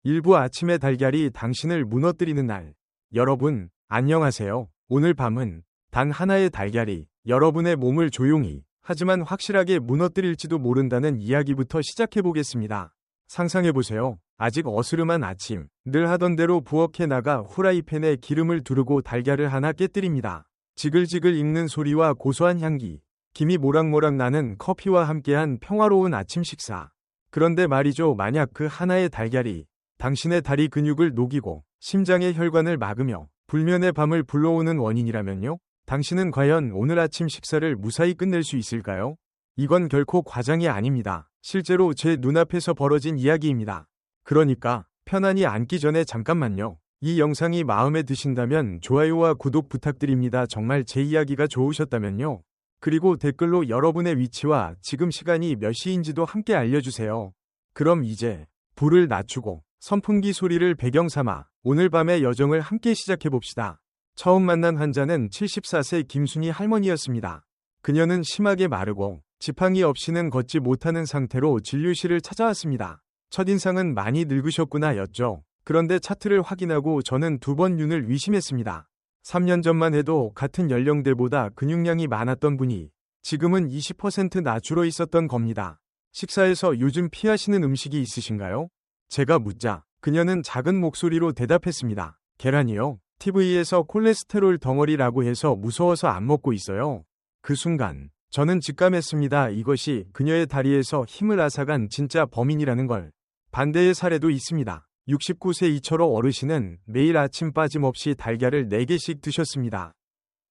일부 아침의 달걀이 당신을 무너뜨리는 날. 여러분, 안녕하세요. 오늘 밤은 단 하나의 달걀이 여러분의 몸을 조용히 하지만 확실하게 무너뜨릴지도 모른다는 이야기부터 시작해보겠습니다. 상상해보세요. 아직 어스름한 아침, 늘 하던 대로 부엌에 나가 후라이팬에 기름을 두르고 달걀을 하나 깨뜨립니다. 지글지글 익는 소리와 고소한 향기, 김이 모락모락 나는 커피와 함께한 평화로운 아침 식사. 그런데 말이죠, 만약 그 하나의 달걀이 당신의 다리 근육을 녹이고 심장의 혈관을 막으며 불면의 밤을 불러오는 원인이라면요? 당신은 과연 오늘 아침 식사를 무사히 끝낼 수 있을까요? 이건 결코 과장이 아닙니다. 실제로 제 눈앞에서 벌어진 이야기입니다. 그러니까 편안히 앉기 전에 잠깐만요. 이 영상이 마음에 드신다면 좋아요와 구독 부탁드립니다. 정말 제 이야기가 좋으셨다면요. 그리고 댓글로 여러분의 위치와 지금 시간이 몇 시인지도 함께 알려주세요. 그럼 이제 불을 낮추고 선풍기 소리를 배경 삼아 오늘 밤의 여정을 함께 시작해봅시다. 처음 만난 환자는 74세 김순희 할머니였습니다. 그녀는 심하게 마르고 지팡이 없이는 걷지 못하는 상태로 진료실을 찾아왔습니다. 첫인상은 많이 늙으셨구나 였죠. 그런데 차트를 확인하고 저는 두 번 윤을 의심했습니다. 3년 전만 해도 같은 연령대보다 근육량이 많았던 분이 지금은 20% 낮추어 있었던 겁니다. 식사에서 요즘 피하시는 음식이 있으신가요? 제가 묻자 그녀는 작은 목소리로 대답했습니다. 계란이요. TV에서 콜레스테롤 덩어리라고 해서 무서워서 안 먹고 있어요. 그 순간 저는 직감했습니다. 이것이 그녀의 다리에서 힘을 앗아간 진짜 범인이라는 걸. 반대의 사례도 있습니다. 69세 이철호 어르신은 매일 아침 빠짐없이 달걀을 4개씩 드셨습니다.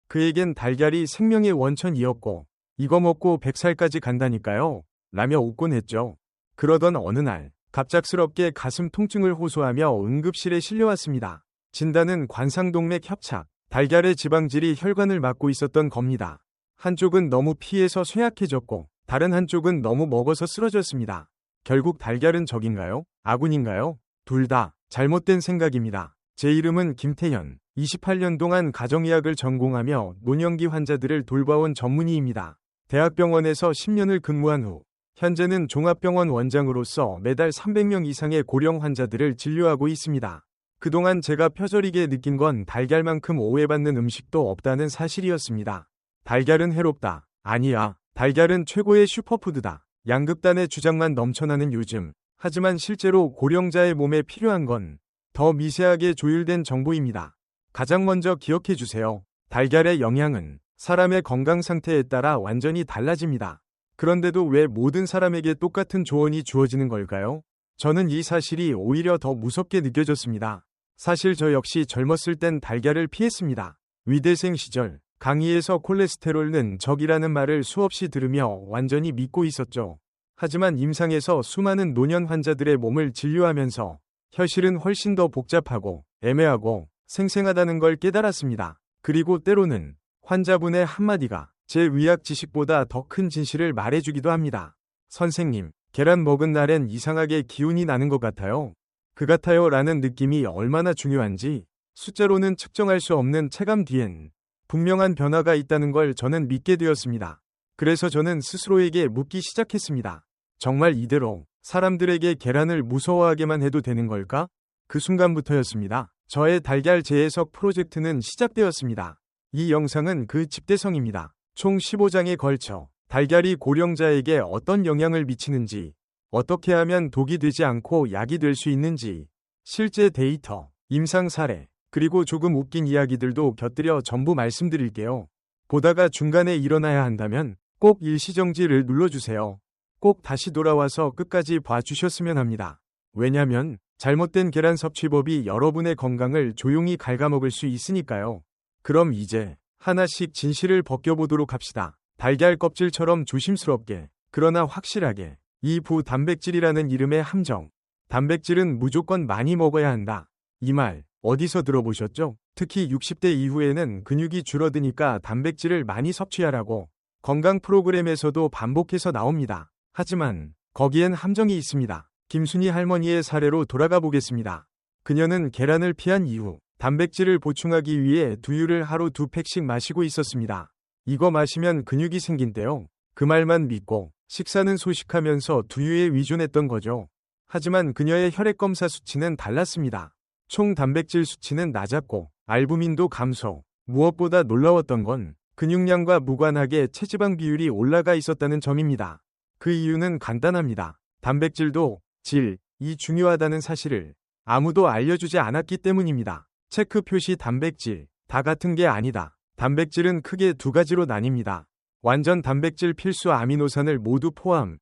그에겐 달걀이 생명의 원천이었고 이거 먹고 100살까지 간다니까요. 라며 웃곤 했죠. 그러던 어느 날 갑작스럽게 가슴 통증을 호소하며 응급실에 실려왔습니다. 진단은 관상동맥 협착, 달걀의 지방질이 혈관을 막고 있었던 겁니다. 한쪽은 너무 피해서 쇠약해졌고 다른 한쪽은 너무 먹어서 쓰러졌습니다. 결국 달걀은 적인가요? 아군인가요? 둘 다 잘못된 생각입니다. 제 이름은 김태현, 28년 동안 가정의학을 전공하며 노년기 환자들을 돌봐온 전문의입니다. 대학병원에서 10년을 근무한 후 현재는 종합병원 원장으로서 매달 300명 이상의 고령 환자들을 진료하고 있습니다. 그동안 제가 뼈저리게 느낀 건 달걀만큼 오해받는 음식도 없다는 사실이었습니다. 달걀은 해롭다. 아니야. 달걀은 최고의 슈퍼푸드다. 양극단의 주장만 넘쳐나는 요즘. 하지만 실제로 고령자의 몸에 필요한 건 더 미세하게 조율된 정보입니다. 가장 먼저 기억해 주세요. 달걀의 영양은 사람의 건강 상태에 따라 완전히 달라집니다. 그런데도 왜 모든 사람에게 똑같은 조언이 주어지는 걸까요? 저는 이 사실이 오히려 더 무섭게 느껴졌습니다. 사실 저 역시 젊었을 땐 달걀을 피했습니다. 위대생 시절 강의에서 콜레스테롤은 적이라는 말을 수없이 들으며 완전히 믿고 있었죠. 하지만 임상에서 수많은 노년 환자들의 몸을 진료하면서 현실은 훨씬 더 복잡하고 애매하고 생생하다는 걸 깨달았습니다. 그리고 때로는 환자분의 한마디가 제 의학 지식보다 더 큰 진실을 말해주기도 합니다. 선생님, 계란 먹은 날엔 이상하게 기운이 나는 것 같아요. 그 같아요 라는 느낌이 얼마나 중요한지 숫자로는 측정할 수 없는 체감 뒤엔 분명한 변화가 있다는 걸 저는 믿게 되었습니다. 그래서 저는 스스로에게 묻기 시작했습니다. 정말 이대로 사람들에게 계란을 무서워하게만 해도 되는 걸까? 그 순간부터였습니다. 저의 달걀 재해석 프로젝트는 시작되었습니다. 이 영상은 그 집대성입니다. 총 15장에 걸쳐 달걀이 고령자에게 어떤 영향을 미치는지, 어떻게 하면 독이 되지 않고 약이 될 수 있는지, 실제 데이터, 임상 사례, 그리고 조금 웃긴 이야기들도 곁들여 전부 말씀드릴게요. 보다가 중간에 일어나야 한다면 꼭 일시정지를 눌러주세요. 꼭 다시 돌아와서 끝까지 봐주셨으면 합니다. 왜냐면 잘못된 계란 섭취법이 여러분의 건강을 조용히 갉아먹을 수 있으니까요. 그럼 이제 하나씩 진실을 벗겨보도록 합시다. 달걀 껍질처럼 조심스럽게, 그러나 확실하게. 이 부단백질이라는 이름의 함정. 단백질은 무조건 많이 먹어야 한다. 이 말 어디서 들어보셨죠? 특히 60대 이후에는 근육이 줄어드니까 단백질을 많이 섭취하라고 건강 프로그램에서도 반복해서 나옵니다. 하지만 거기엔 함정이 있습니다. 김순희 할머니의 사례로 돌아가 보겠습니다. 그녀는 계란을 피한 이후 단백질을 보충하기 위해 두유를 하루 2팩씩 마시고 있었습니다. 이거 마시면 근육이 생긴대요. 그 말만 믿고 식사는 소식하면서 두유에 위존했던 거죠. 하지만 그녀의 혈액검사 수치는 달랐습니다. 총 단백질 수치는 낮았고 알부민도 감소. 무엇보다 놀라웠던 건 근육량과 무관하게 체지방 비율이 올라가 있었다는 점입니다. 그 이유는 간단합니다. 단백질도 질이 중요하다는 사실을 아무도 알려주지 않았기 때문입니다. 체크 표시 단백질, 다 같은 게 아니다. 단백질은 크게 두 가지로 나뉩니다. 완전 단백질 필수 아미노산을 모두 포함,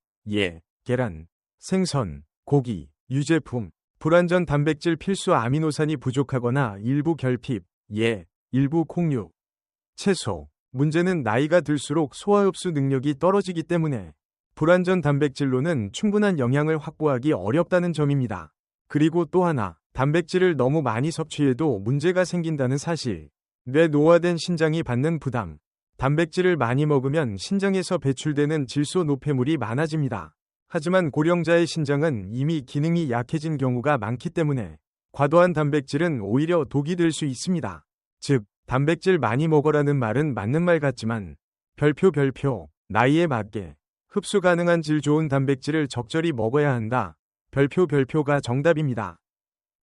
계란, 생선, 고기, 유제품. 불완전 단백질 필수 아미노산이 부족하거나 일부 결핍, 일부 콩류, 채소. 문제는 나이가 들수록 소화 흡수 능력이 떨어지기 때문에 불완전 단백질로는 충분한 영양을 확보하기 어렵다는 점입니다. 그리고 또 하나, 단백질을 너무 많이 섭취해도 문제가 생긴다는 사실. 뇌 노화된 신장이 받는 부담. 단백질을 많이 먹으면 신장에서 배출되는 질소 노폐물이 많아집니다. 하지만 고령자의 신장은 이미 기능이 약해진 경우가 많기 때문에 과도한 단백질은 오히려 독이 될 수 있습니다. 즉, 단백질 많이 먹어라는 말은 맞는 말 같지만 별표 나이에 맞게 흡수 가능한 질 좋은 단백질을 적절히 먹어야 한다. 별표가 정답입니다.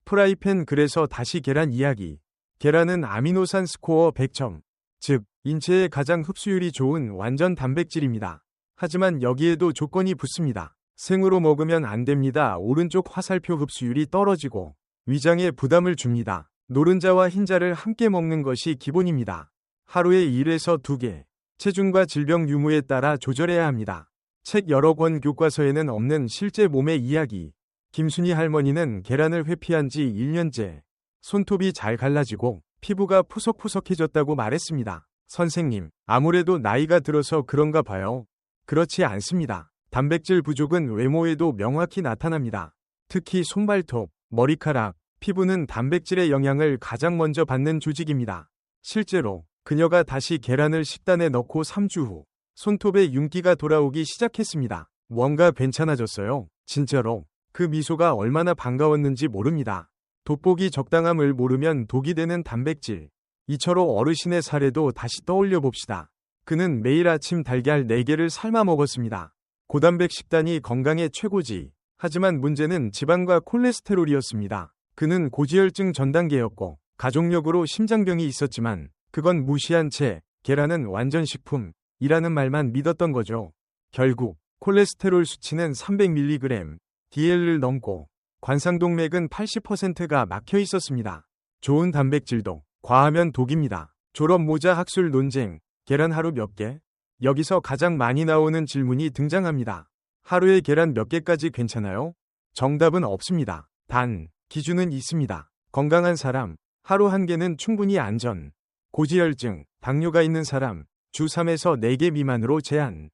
프라이팬. 그래서 다시 계란 이야기. 계란은 아미노산 스코어 100점, 즉 인체에 가장 흡수율이 좋은 완전 단백질입니다. 하지만 여기에도 조건이 붙습니다. 생으로 먹으면 안 됩니다. 오른쪽 화살표 흡수율이 떨어지고 위장에 부담을 줍니다. 노른자와 흰자를 함께 먹는 것이 기본입니다. 하루에 1에서 2개. 체중과 질병 유무에 따라 조절해야 합니다. 책 여러 권 교과서에는 없는 실제 몸의 이야기. 김순희 할머니는 계란을 회피한 지 1년째. 손톱이 잘 갈라지고 피부가 푸석푸석해졌다고 말했습니다. 선생님, 아무래도 나이가 들어서 그런가 봐요. 그렇지 않습니다. 단백질 부족은 외모에도 명확히 나타납니다. 특히 손발톱, 머리카락, 피부는 단백질의 영향을 가장 먼저 받는 조직입니다. 실제로 그녀가 다시 계란을 식단에 넣고 3주 후 손톱에 윤기가 돌아오기 시작했습니다. 뭔가 괜찮아졌어요. 진짜로. 그 미소가 얼마나 반가웠는지 모릅니다. 돋보기 적당함을 모르면 독이 되는 단백질. 이철호 어르신의 사례도 다시 떠올려 봅시다. 그는 매일 아침 달걀 4개를 삶아 먹었습니다. 고단백 식단이 건강에 최고지. 하지만 문제는 지방과 콜레스테롤이었습니다. 그는 고지혈증 전 단계였고 가족력으로 심장병이 있었지만 그건 무시한 채 계란은 완전 식품이라는 말만 믿었던 거죠. 결국 콜레스테롤 수치는 300mg, DL을 넘고 관상동맥은 80%가 막혀 있었습니다. 좋은 단백질도 과하면 독입니다. 졸업 모자 학술 논쟁, 계란 하루 몇 개? 여기서 가장 많이 나오는 질문이 등장합니다. 하루에 계란 몇 개까지 괜찮아요? 정답은 없습니다. 단, 기준은 있습니다. 건강한 사람, 하루 1개는 충분히 안전. 고지혈증, 당뇨가 있는 사람, 주 3에서 4개 미만으로 제한.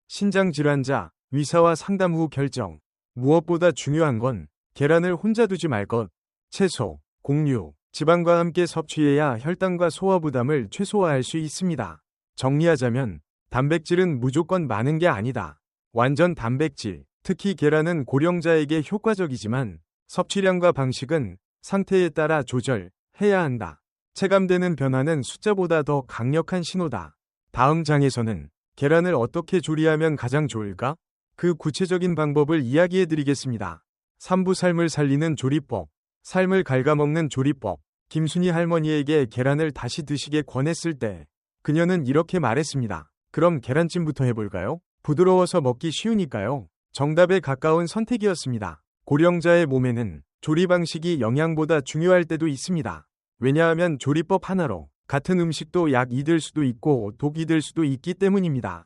신장질환자, 의사와 상담 후 결정. 무엇보다 중요한 건 계란을 혼자 두지 말 것. 채소, 곡류, 지방과 함께 섭취해야 혈당과 소화 부담을 최소화할 수 있습니다. 정리하자면 단백질은 무조건 많은 게 아니다. 완전 단백질, 특히 계란은 고령자에게 효과적이지만 섭취량과 방식은 상태에 따라 조절해야 한다. 체감되는 변화는 숫자보다 더 강력한 신호다. 다음 장에서는 계란을 어떻게 조리하면 가장 좋을까? 그 구체적인 방법을 이야기해 드리겠습니다. 3부 삶을 살리는 조리법, 삶을 갉아먹는 조리법. 김순희 할머니에게 계란을 다시 드시게 권했을 때 그녀는 이렇게 말했습니다. 그럼 계란찜부터 해볼까요? 부드러워서 먹기 쉬우니까요. 정답에 가까운 선택이었습니다. 고령자의 몸에는 조리 방식이 영양보다 중요할 때도 있습니다. 왜냐하면 조리법 하나로 같은 음식도 약이 될 수도 있고 독이 될 수도 있기 때문입니다.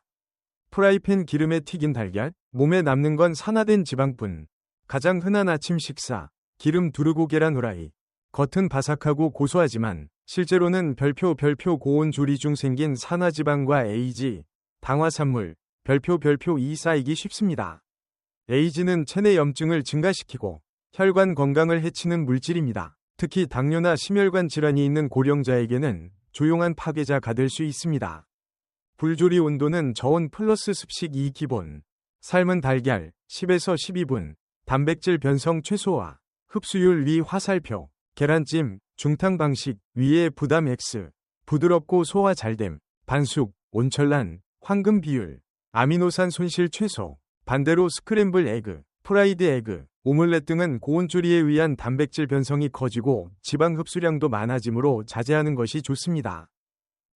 프라이팬 기름에 튀긴 달걀, 몸에 남는 건 산화된 지방뿐. 가장 흔한 아침 식사, 기름 두르고 계란 후라이. 겉은 바삭하고 고소하지만 실제로는 별표 고온 조리 중 생긴 산화지방과 에이지, 당화산물, 별표 이 쌓이기 쉽습니다. 에이지는 체내 염증을 증가시키고 혈관 건강을 해치는 물질입니다. 특히 당뇨나 심혈관 질환이 있는 고령자에게는 조용한 파괴자가 될 수 있습니다. 불조리 온도는 저온 플러스 습식 2 기본. 삶은 달걀 10에서 12분. 단백질 변성 최소화. 흡수율 위 화살표. 계란찜 중탕 방식 위에 부담 X. 부드럽고 소화 잘됨. 반숙 온철난 황금 비율. 아미노산 손실 최소. 반대로 스크램블 에그, 프라이드 에그, 오믈렛 등은 고온조리에 의한 단백질 변성이 커지고 지방 흡수량도 많아지므로 자제하는 것이 좋습니다.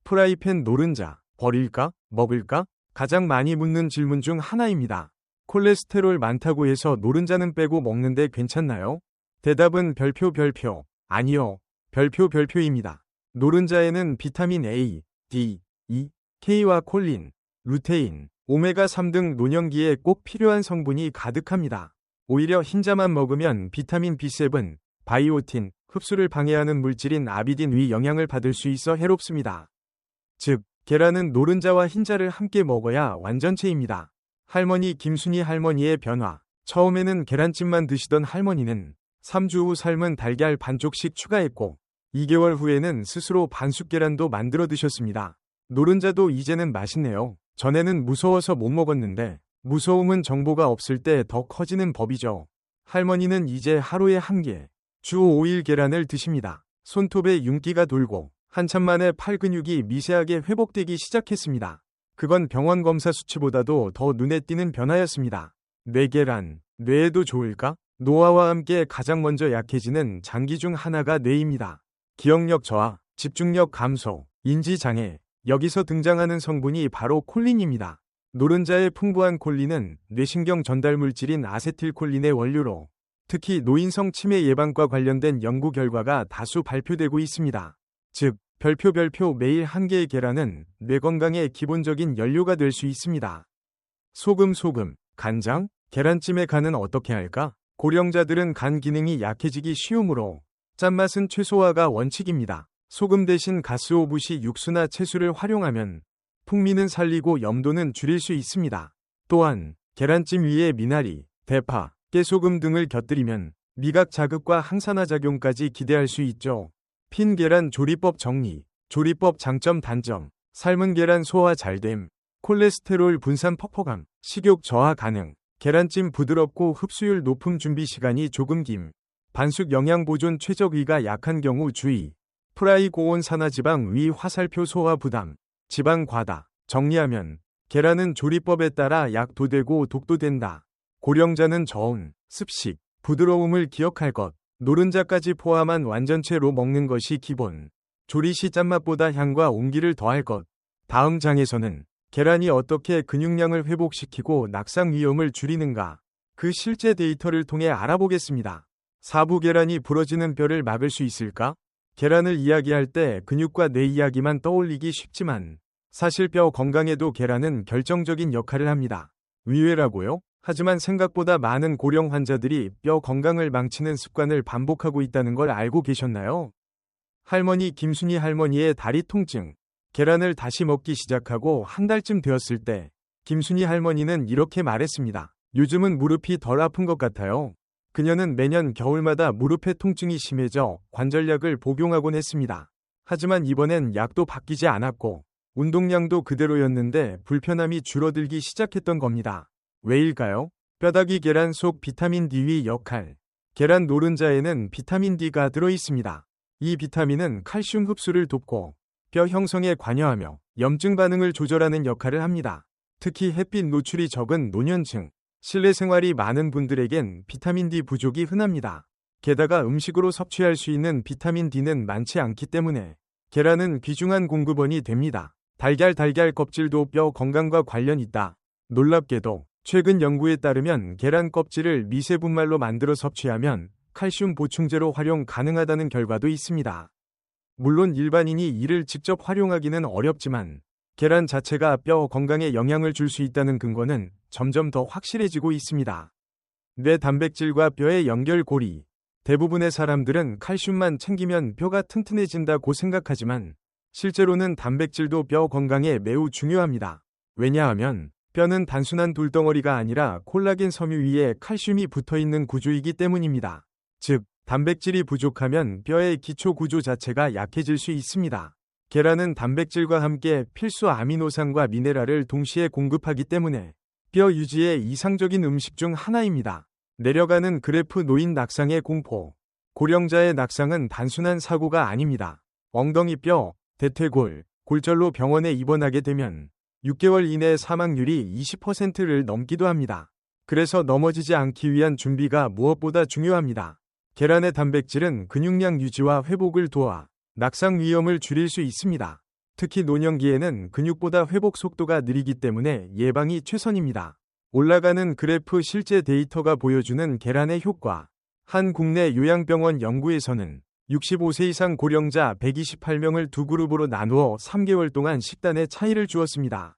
프라이팬 노른자, 버릴까? 먹을까? 가장 많이 묻는 질문 중 하나입니다. 콜레스테롤 많다고 해서 노른자는 빼고 먹는데 괜찮나요? 대답은 별표. 아니요. 별표입니다. 노른자에는 비타민 A, D, E, K와 콜린, 루테인, 오메가3 등 노년기에 꼭 필요한 성분이 가득합니다. 오히려 흰자만 먹으면 비타민 B7, 바이오틴, 흡수를 방해하는 물질인 아비딘 위 영향을 받을 수 있어 해롭습니다. 즉, 계란은 노른자와 흰자를 함께 먹어야 완전체입니다. 할머니 김순희 할머니의 변화. 처음에는 계란찜만 드시던 할머니는 3주 후 삶은 달걀 반쪽씩 추가했고 2개월 후에는 스스로 반숙 계란도 만들어 드셨습니다. 노른자도 이제는 맛있네요. 전에는 무서워서 못 먹었는데 무서움은 정보가 없을 때 더 커지는 법이죠. 할머니는 이제 하루에 1개, 주 5일 계란을 드십니다. 손톱에 윤기가 돌고 한참 만에 팔 근육이 미세하게 회복되기 시작했습니다. 그건 병원 검사 수치보다도 더 눈에 띄는 변화였습니다. 뇌계란, 뇌에도 좋을까? 노화와 함께 가장 먼저 약해지는 장기 중 하나가 뇌입니다. 기억력 저하, 집중력 감소, 인지장애, 여기서 등장하는 성분이 바로 콜린입니다. 노른자의 풍부한 콜린은 뇌신경 전달 물질인 아세틸콜린의 원료로 특히 노인성 치매 예방과 관련된 연구 결과가 다수 발표되고 있습니다. 즉, 별표 매일 1개의 계란은 뇌 건강의 기본적인 연료가 될 수 있습니다. 소금, 간장, 계란찜의 간은 어떻게 할까? 고령자들은 간 기능이 약해지기 쉬우므로 짠맛은 최소화가 원칙입니다. 소금 대신 가스오부시 육수나 채수를 활용하면 풍미는 살리고 염도는 줄일 수 있습니다. 또한 계란찜 위에 미나리, 대파, 깨소금 등을 곁들이면 미각 자극과 항산화 작용까지 기대할 수 있죠. 핀 계란 조리법 정리. 조리법 장점 단점. 삶은 계란 소화 잘됨. 콜레스테롤 분산 퍽퍽함. 식욕 저하 가능. 계란찜 부드럽고 흡수율 높음. 준비 시간이 조금 김. 반숙 영양 보존 최적. 위가 약한 경우 주의. 프라이 고온 산화지방 위 화살표 소화 부담. 지방 과다. 정리하면 계란은 조리법에 따라 약도되고 독도된다. 고령자는 저온, 습식, 부드러움을 기억할 것. 노른자까지 포함한 완전체로 먹는 것이 기본. 조리 시 짠맛보다 향과 온기를 더할 것. 다음 장에서는 계란이 어떻게 근육량을 회복시키고 낙상 위험을 줄이는가. 그 실제 데이터를 통해 알아보겠습니다. 사부 계란이 부러지는 뼈를 막을 수 있을까? 계란을 이야기할 때 근육과 뇌 이야기만 떠올리기 쉽지만 사실 뼈 건강에도 계란은 결정적인 역할을 합니다. 의외라고요? 하지만 생각보다 많은 고령 환자들이 뼈 건강을 망치는 습관을 반복하고 있다는 걸 알고 계셨나요? 할머니 김순희 할머니의 다리 통증. 계란을 다시 먹기 시작하고 한 달쯤 되었을 때 김순희 할머니는 이렇게 말했습니다. 요즘은 무릎이 덜 아픈 것 같아요. 그녀는 매년 겨울마다 무릎의 통증이 심해져 관절약을 복용하곤 했습니다. 하지만 이번엔 약도 바뀌지 않았고 운동량도 그대로였는데 불편함이 줄어들기 시작했던 겁니다. 왜일까요? 뼈다귀 계란 속 비타민 D의 역할. 계란 노른자에는 비타민 D가 들어있습니다. 이 비타민은 칼슘 흡수를 돕고 뼈 형성에 관여하며 염증 반응을 조절하는 역할을 합니다. 특히 햇빛 노출이 적은 노년층, 실내 생활이 많은 분들에겐 비타민 D 부족이 흔합니다. 게다가 음식으로 섭취할 수 있는 비타민 D는 많지 않기 때문에 계란은 귀중한 공급원이 됩니다. 달걀 껍질도 뼈 건강과 관련 있다. 놀랍게도 최근 연구에 따르면 계란 껍질을 미세 분말로 만들어 섭취하면 칼슘 보충제로 활용 가능하다는 결과도 있습니다. 물론 일반인이 이를 직접 활용하기는 어렵지만 계란 자체가 뼈 건강에 영향을 줄 수 있다는 근거는 점점 더 확실해지고 있습니다. 뇌 단백질과 뼈의 연결고리. 대부분의 사람들은 칼슘만 챙기면 뼈가 튼튼해진다고 생각하지만 실제로는 단백질도 뼈 건강에 매우 중요합니다. 왜냐하면 뼈는 단순한 돌덩어리가 아니라 콜라겐 섬유 위에 칼슘이 붙어있는 구조이기 때문입니다. 즉, 단백질이 부족하면 뼈의 기초 구조 자체가 약해질 수 있습니다. 계란은 단백질과 함께 필수 아미노산과 미네랄을 동시에 공급하기 때문에 뼈 유지에 이상적인 음식 중 하나입니다. 내려가는 그래프 노인 낙상의 공포. 고령자의 낙상은 단순한 사고가 아닙니다. 엉덩이뼈, 대퇴골, 골절로 병원에 입원하게 되면 6개월 이내 사망률이 20%를 넘기도 합니다. 그래서 넘어지지 않기 위한 준비가 무엇보다 중요합니다. 계란의 단백질은 근육량 유지와 회복을 도와 낙상 위험을 줄일 수 있습니다. 특히 노년기에는 근육보다 회복 속도가 느리기 때문에 예방이 최선입니다. 올라가는 그래프 실제 데이터가 보여주는 계란의 효과. 한 국내 요양병원 연구에서는 65세 이상 고령자 128명을 두 그룹으로 나누어 3개월 동안 식단에 차이를 주었습니다.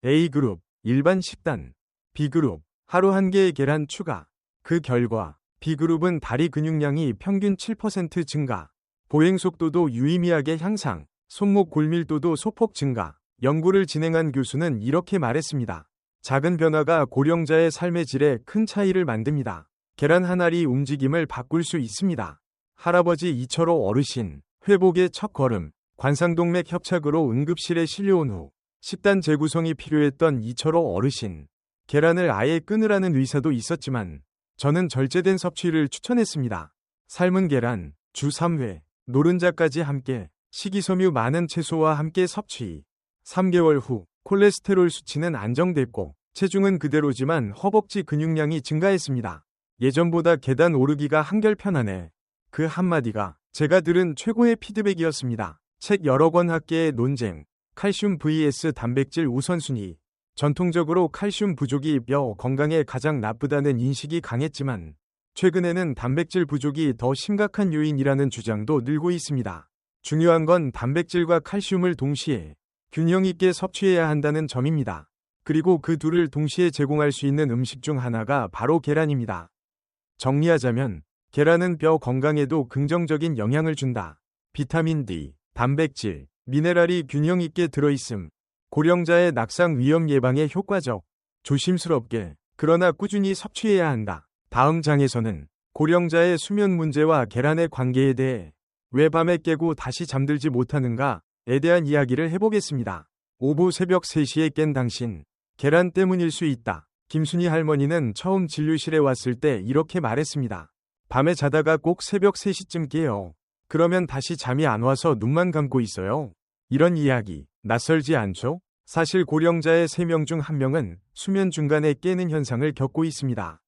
A그룹, 일반 식단. B그룹, 하루 한 개의 계란 추가. 그 결과 B그룹은 다리 근육량이 평균 7% 증가, 보행 속도도 유의미하게 향상, 손목 골밀도도 소폭 증가. 연구를 진행한 교수는 이렇게 말했습니다. 작은 변화가 고령자의 삶의 질에 큰 차이를 만듭니다. 계란 한 알이 움직임을 바꿀 수 있습니다. 할아버지 이철호 어르신, 회복의 첫걸음. 관상동맥 협착으로 응급실에 실려온 후 식단 재구성이 필요했던 이철호 어르신. 계란을 아예 끊으라는 의사도 있었지만 저는 절제된 섭취를 추천했습니다. 삶은 계란, 주 3회, 노른자까지 함께, 식이섬유 많은 채소와 함께 섭취. 3개월 후 콜레스테롤 수치는 안정됐고 체중은 그대로지만 허벅지 근육량이 증가했습니다. 예전보다 계단 오르기가 한결 편하네. 그 한마디가 제가 들은 최고의 피드백이었습니다. 책 여러 권 학계의 논쟁. 칼슘 vs 단백질 우선순위. 전통적으로 칼슘 부족이 뼈 건강에 가장 나쁘다는 인식이 강했지만 최근에는 단백질 부족이 더 심각한 요인이라는 주장도 늘고 있습니다. 중요한 건 단백질과 칼슘을 동시에 균형 있게 섭취해야 한다는 점입니다. 그리고 그 둘을 동시에 제공할 수 있는 음식 중 하나가 바로 계란입니다. 정리하자면 계란은 뼈 건강에도 긍정적인 영향을 준다. 비타민 D, 단백질, 미네랄이 균형 있게 들어있음. 고령자의 낙상 위험 예방에 효과적. 조심스럽게, 그러나 꾸준히 섭취해야 한다. 다음 장에서는 고령자의 수면 문제와 계란의 관계에 대해 왜 밤에 깨고 다시 잠들지 못하는가에 대한 이야기를 해보겠습니다. 오후 새벽 3시에 깬 당신, 계란 때문일 수 있다. 김순희 할머니는 처음 진료실에 왔을 때 이렇게 말했습니다. 밤에 자다가 꼭 새벽 3시쯤 깨요. 그러면 다시 잠이 안 와서 눈만 감고 있어요. 이런 이야기, 낯설지 않죠? 사실 고령자의 3명 중 1명은 수면 중간에 깨는 현상을 겪고 있습니다.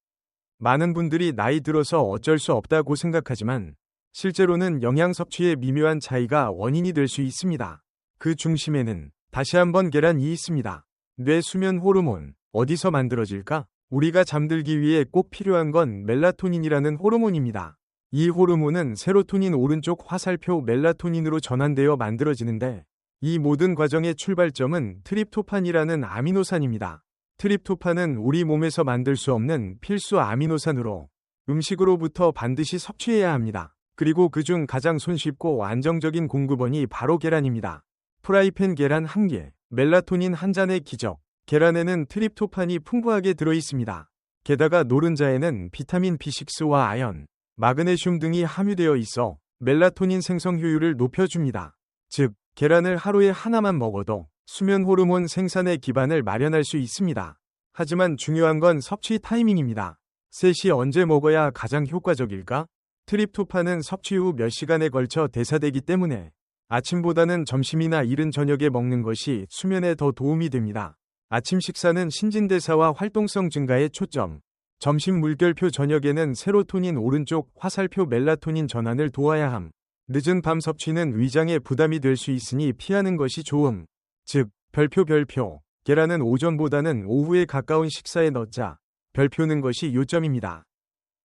많은 분들이 나이 들어서 어쩔 수 없다고 생각하지만 실제로는 영양 섭취의 미묘한 차이가 원인이 될 수 있습니다. 그 중심에는 다시 한번 계란이 있습니다. 뇌 수면 호르몬, 어디서 만들어질까? 우리가 잠들기 위해 꼭 필요한 건 멜라토닌이라는 호르몬입니다. 이 호르몬은 세로토닌 오른쪽 화살표 멜라토닌으로 전환되어 만들어지는데 이 모든 과정의 출발점은 트립토판이라는 아미노산입니다. 트립토판은 우리 몸에서 만들 수 없는 필수 아미노산으로 음식으로부터 반드시 섭취해야 합니다. 그리고 그중 가장 손쉽고 안정적인 공급원이 바로 계란입니다. 프라이팬 계란 1개, 멜라토닌 한 잔의 기적. 계란에는 트립토판이 풍부하게 들어있습니다. 게다가 노른자에는 비타민 B6와 아연, 마그네슘 등이 함유되어 있어 멜라토닌 생성 효율을 높여줍니다. 즉, 계란을 하루에 하나만 먹어도 수면 호르몬 생산의 기반을 마련할 수 있습니다. 하지만 중요한 건 섭취 타이밍입니다. 3시 언제 먹어야 가장 효과적일까? 트립토판은 섭취 후 몇 시간에 걸쳐 대사되기 때문에 아침보다는 점심이나 이른 저녁에 먹는 것이 수면에 더 도움이 됩니다. 아침 식사는 신진대사와 활동성 증가에 초점. 점심 물결표 저녁에는 세로토닌 오른쪽 화살표 멜라토닌 전환을 도와야 함. 늦은 밤 섭취는 위장에 부담이 될 수 있으니 피하는 것이 좋음. 즉, 별표. 계란은 오전보다는 오후에 가까운 식사에 넣자. 별표는 것이 요점입니다.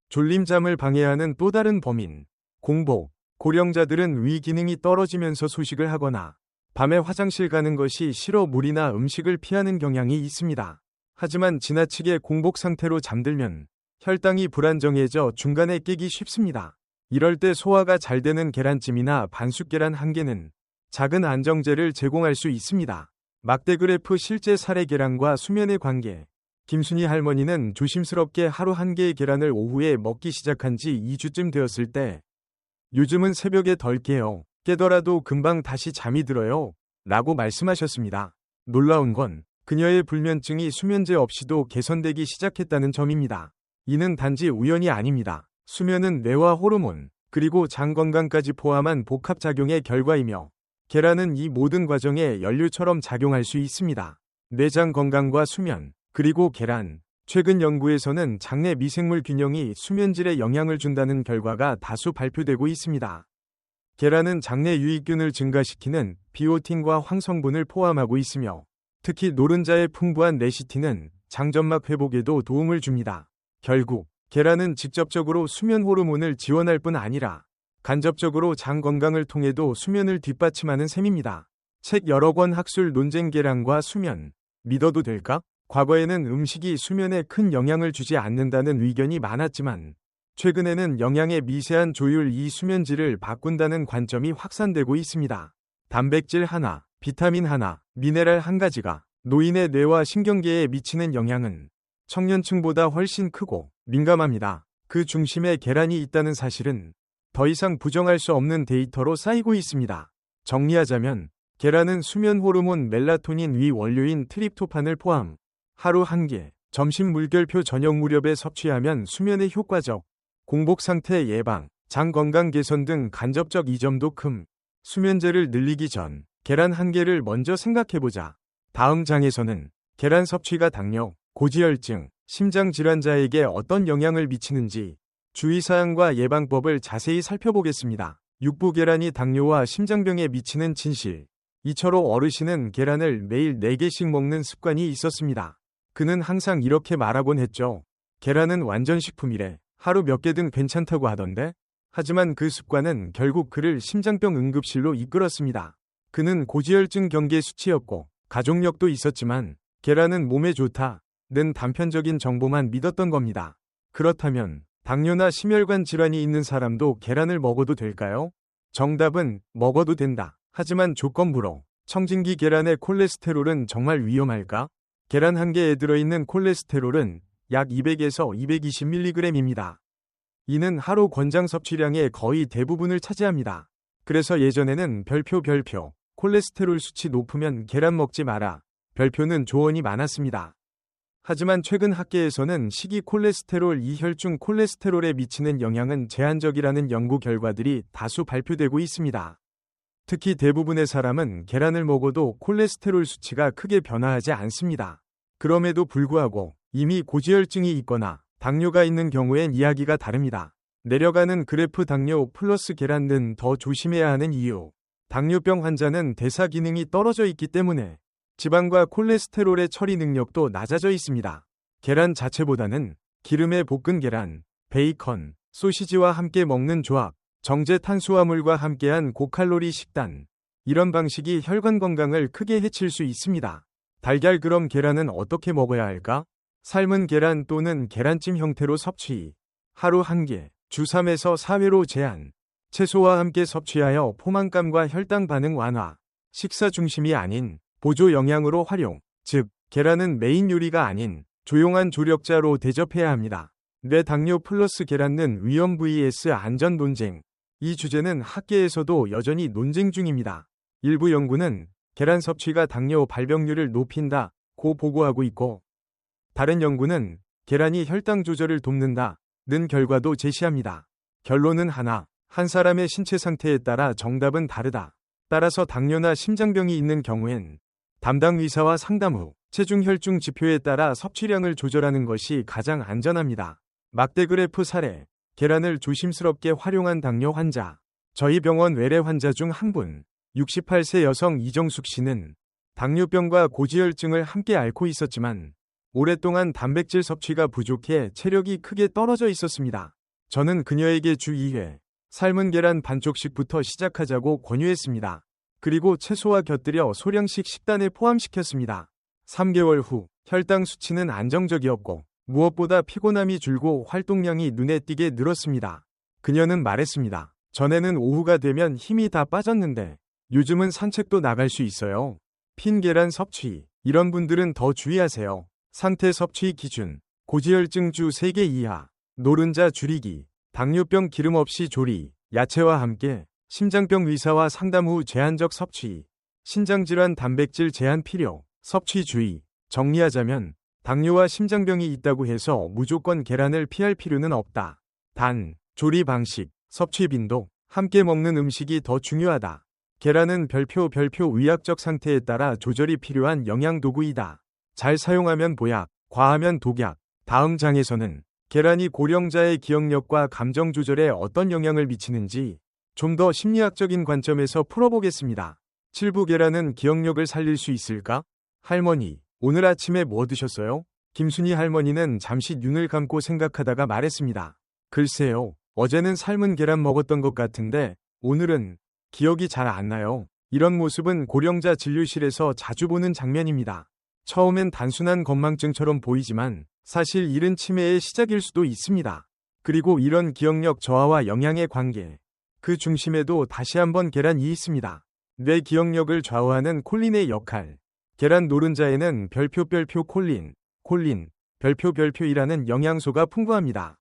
졸림잠을 방해하는 또 다른 범인. 공복. 고령자들은 위 기능이 떨어지면서 소식을 하거나 밤에 화장실 가는 것이 싫어 물이나 음식을 피하는 경향이 있습니다. 하지만 지나치게 공복 상태로 잠들면 혈당이 불안정해져 중간에 깨기 쉽습니다. 이럴 때 소화가 잘 되는 계란찜이나 반숙 계란 1개는 작은 안정제를 제공할 수 있습니다. 막대 그래프 실제 사례 계란과 수면의 관계. 김순희 할머니는 조심스럽게 하루 1개의 계란을 오후에 먹기 시작한 지 2주쯤 되었을 때 요즘은 새벽에 덜 깨요. 깨더라도 금방 다시 잠이 들어요. 라고 말씀하셨습니다. 놀라운 건 그녀의 불면증이 수면제 없이도 개선되기 시작했다는 점입니다. 이는 단지 우연이 아닙니다. 수면은 뇌와 호르몬, 그리고 장 건강까지 포함한 복합작용의 결과이며 계란은 이 모든 과정에 연료처럼 작용할 수 있습니다. 뇌장 건강과 수면, 그리고 계란, 최근 연구에서는 장내 미생물 균형이 수면질에 영향을 준다는 결과가 다수 발표되고 있습니다. 계란은 장내 유익균을 증가시키는 비오틴과 황성분을 포함하고 있으며 특히 노른자의 풍부한 레시틴은 장점막 회복에도 도움을 줍니다. 결국 계란은 직접적으로 수면 호르몬을 지원할 뿐 아니라 간접적으로 장 건강을 통해도 수면을 뒷받침하는 셈입니다. 책 여러 권 학술 논쟁 계란과 수면 믿어도 될까? 과거에는 음식이 수면에 큰 영향을 주지 않는다는 의견이 많았지만 최근에는 영양의 미세한 조율이 수면질을 바꾼다는 관점이 확산되고 있습니다. 단백질 하나, 비타민 하나, 미네랄 한 가지가 노인의 뇌와 신경계에 미치는 영향은 청년층보다 훨씬 크고 민감합니다. 그 중심에 계란이 있다는 사실은 더 이상 부정할 수 없는 데이터로 쌓이고 있습니다. 정리하자면 계란은 수면 호르몬 멜라토닌 위 원료인 트립토판을 포함 하루 1개, 점심 물결표 저녁 무렵에 섭취하면 수면에 효과적, 공복 상태 예방, 장 건강 개선 등 간접적 이점도 큼. 수면제를 늘리기 전 계란 1개를 먼저 생각해보자. 다음 장에서는 계란 섭취가 당뇨, 고지혈증, 심장 질환자에게 어떤 영향을 미치는지 주의사항과 예방법을 자세히 살펴보겠습니다. 육부 계란이 당뇨와 심장병에 미치는 진실. 이철호 어르신은 계란을 매일 4개씩 먹는 습관이 있었습니다. 그는 항상 이렇게 말하곤 했죠. 계란은 완전식품이래. 하루 몇 개든 괜찮다고 하던데? 하지만 그 습관은 결국 그를 심장병 응급실로 이끌었습니다. 그는 고지혈증 경계 수치였고 가족력도 있었지만 계란은 몸에 좋다는 단편적인 정보만 믿었던 겁니다. 그렇다면 당뇨나 심혈관 질환이 있는 사람도 계란을 먹어도 될까요? 정답은 먹어도 된다. 하지만 조건부로 청진기 계란의 콜레스테롤은 정말 위험할까? 계란 1개에 들어있는 콜레스테롤은 약 200에서 220mg입니다. 이는 하루 권장 섭취량의 거의 대부분을 차지합니다. 그래서 예전에는 별표 콜레스테롤 수치 높으면 계란 먹지 마라. 별표는 조언이 많았습니다. 하지만 최근 학계에서는 식이 콜레스테롤 혈중 콜레스테롤에 미치는 영향은 제한적이라는 연구 결과들이 다수 발표되고 있습니다. 특히 대부분의 사람은 계란을 먹어도 콜레스테롤 수치가 크게 변화하지 않습니다. 그럼에도 불구하고 이미 고지혈증이 있거나 당뇨가 있는 경우엔 이야기가 다릅니다. 내려가는 그래프 당뇨 플러스 계란은 더 조심해야 하는 이유. 당뇨병 환자는 대사 기능이 떨어져 있기 때문에 지방과 콜레스테롤의 처리 능력도 낮아져 있습니다. 계란 자체보다는 기름에 볶은 계란, 베이컨, 소시지와 함께 먹는 조합, 정제 탄수화물과 함께한 고칼로리 식단. 이런 방식이 혈관 건강을 크게 해칠 수 있습니다. 달걀 그럼 계란은 어떻게 먹어야 할까? 삶은 계란 또는 계란찜 형태로 섭취. 하루 1개, 주 3에서 4회로 제한. 채소와 함께 섭취하여 포만감과 혈당 반응 완화. 식사 중심이 아닌 보조 영양으로 활용. 즉, 계란은 메인 요리가 아닌 조용한 조력자로 대접해야 합니다. 뇌 당뇨 플러스 계란은 위험 vs 안전 논쟁. 이 주제는 학계에서도 여전히 논쟁 중입니다. 일부 연구는 계란 섭취가 당뇨 발병률을 높인다고 보고하고 있고, 다른 연구는 계란이 혈당 조절을 돕는다는 결과도 제시합니다. 결론은 하나, 한 사람의 신체 상태에 따라 정답은 다르다. 따라서 당뇨나 심장병이 있는 경우엔 담당 의사와 상담 후 체중 혈중 지표에 따라 섭취량을 조절하는 것이 가장 안전합니다. 막대 그래프 사례. 계란을 조심스럽게 활용한 당뇨 환자. 저희 병원 외래 환자 중 한 분, 68세 여성 이정숙 씨는 당뇨병과 고지혈증을 함께 앓고 있었지만 오랫동안 단백질 섭취가 부족해 체력이 크게 떨어져 있었습니다. 저는 그녀에게 주 2회 삶은 계란 반쪽씩부터 시작하자고 권유했습니다. 그리고 채소와 곁들여 소량씩 식단에 포함시켰습니다. 3개월 후 혈당 수치는 안정적이었고 무엇보다 피곤함이 줄고 활동량이 눈에 띄게 늘었습니다. 그녀는 말했습니다. 전에는 오후가 되면 힘이 다 빠졌는데 요즘은 산책도 나갈 수 있어요. 핀 계란 섭취. 이런 분들은 더 주의하세요. 상태 섭취 기준. 고지혈증 주 3개 이하. 노른자 줄이기. 당뇨병 기름 없이 조리. 야채와 함께. 심장병 의사와 상담 후 제한적 섭취. 신장질환 단백질 제한 필요. 섭취 주의. 정리하자면 당뇨와 심장병이 있다고 해서 무조건 계란을 피할 필요는 없다. 단, 조리 방식, 섭취 빈도, 함께 먹는 음식이 더 중요하다. 계란은 별표 의학적 상태에 따라 조절이 필요한 영양 도구이다. 잘 사용하면 보약, 과하면 독약. 다음 장에서는 계란이 고령자의 기억력과 감정 조절에 어떤 영향을 미치는지 좀 더 심리학적인 관점에서 풀어보겠습니다. 칠부 계란은 기억력을 살릴 수 있을까? 할머니, 오늘 아침에 뭐 드셨어요? 김순희 할머니는 잠시 눈을 감고 생각하다가 말했습니다. 글쎄요, 어제는 삶은 계란 먹었던 것 같은데 오늘은 기억이 잘 안 나요. 이런 모습은 고령자 진료실에서 자주 보는 장면입니다. 처음엔 단순한 건망증처럼 보이지만 사실 이른 치매의 시작일 수도 있습니다. 그리고 이런 기억력 저하와 영양의 관계, 그 중심에도 다시 한번 계란이 있습니다. 뇌 기억력을 좌우하는 콜린의 역할. 계란 노른자에는 별표 콜린, 별표이라는 영양소가 풍부합니다.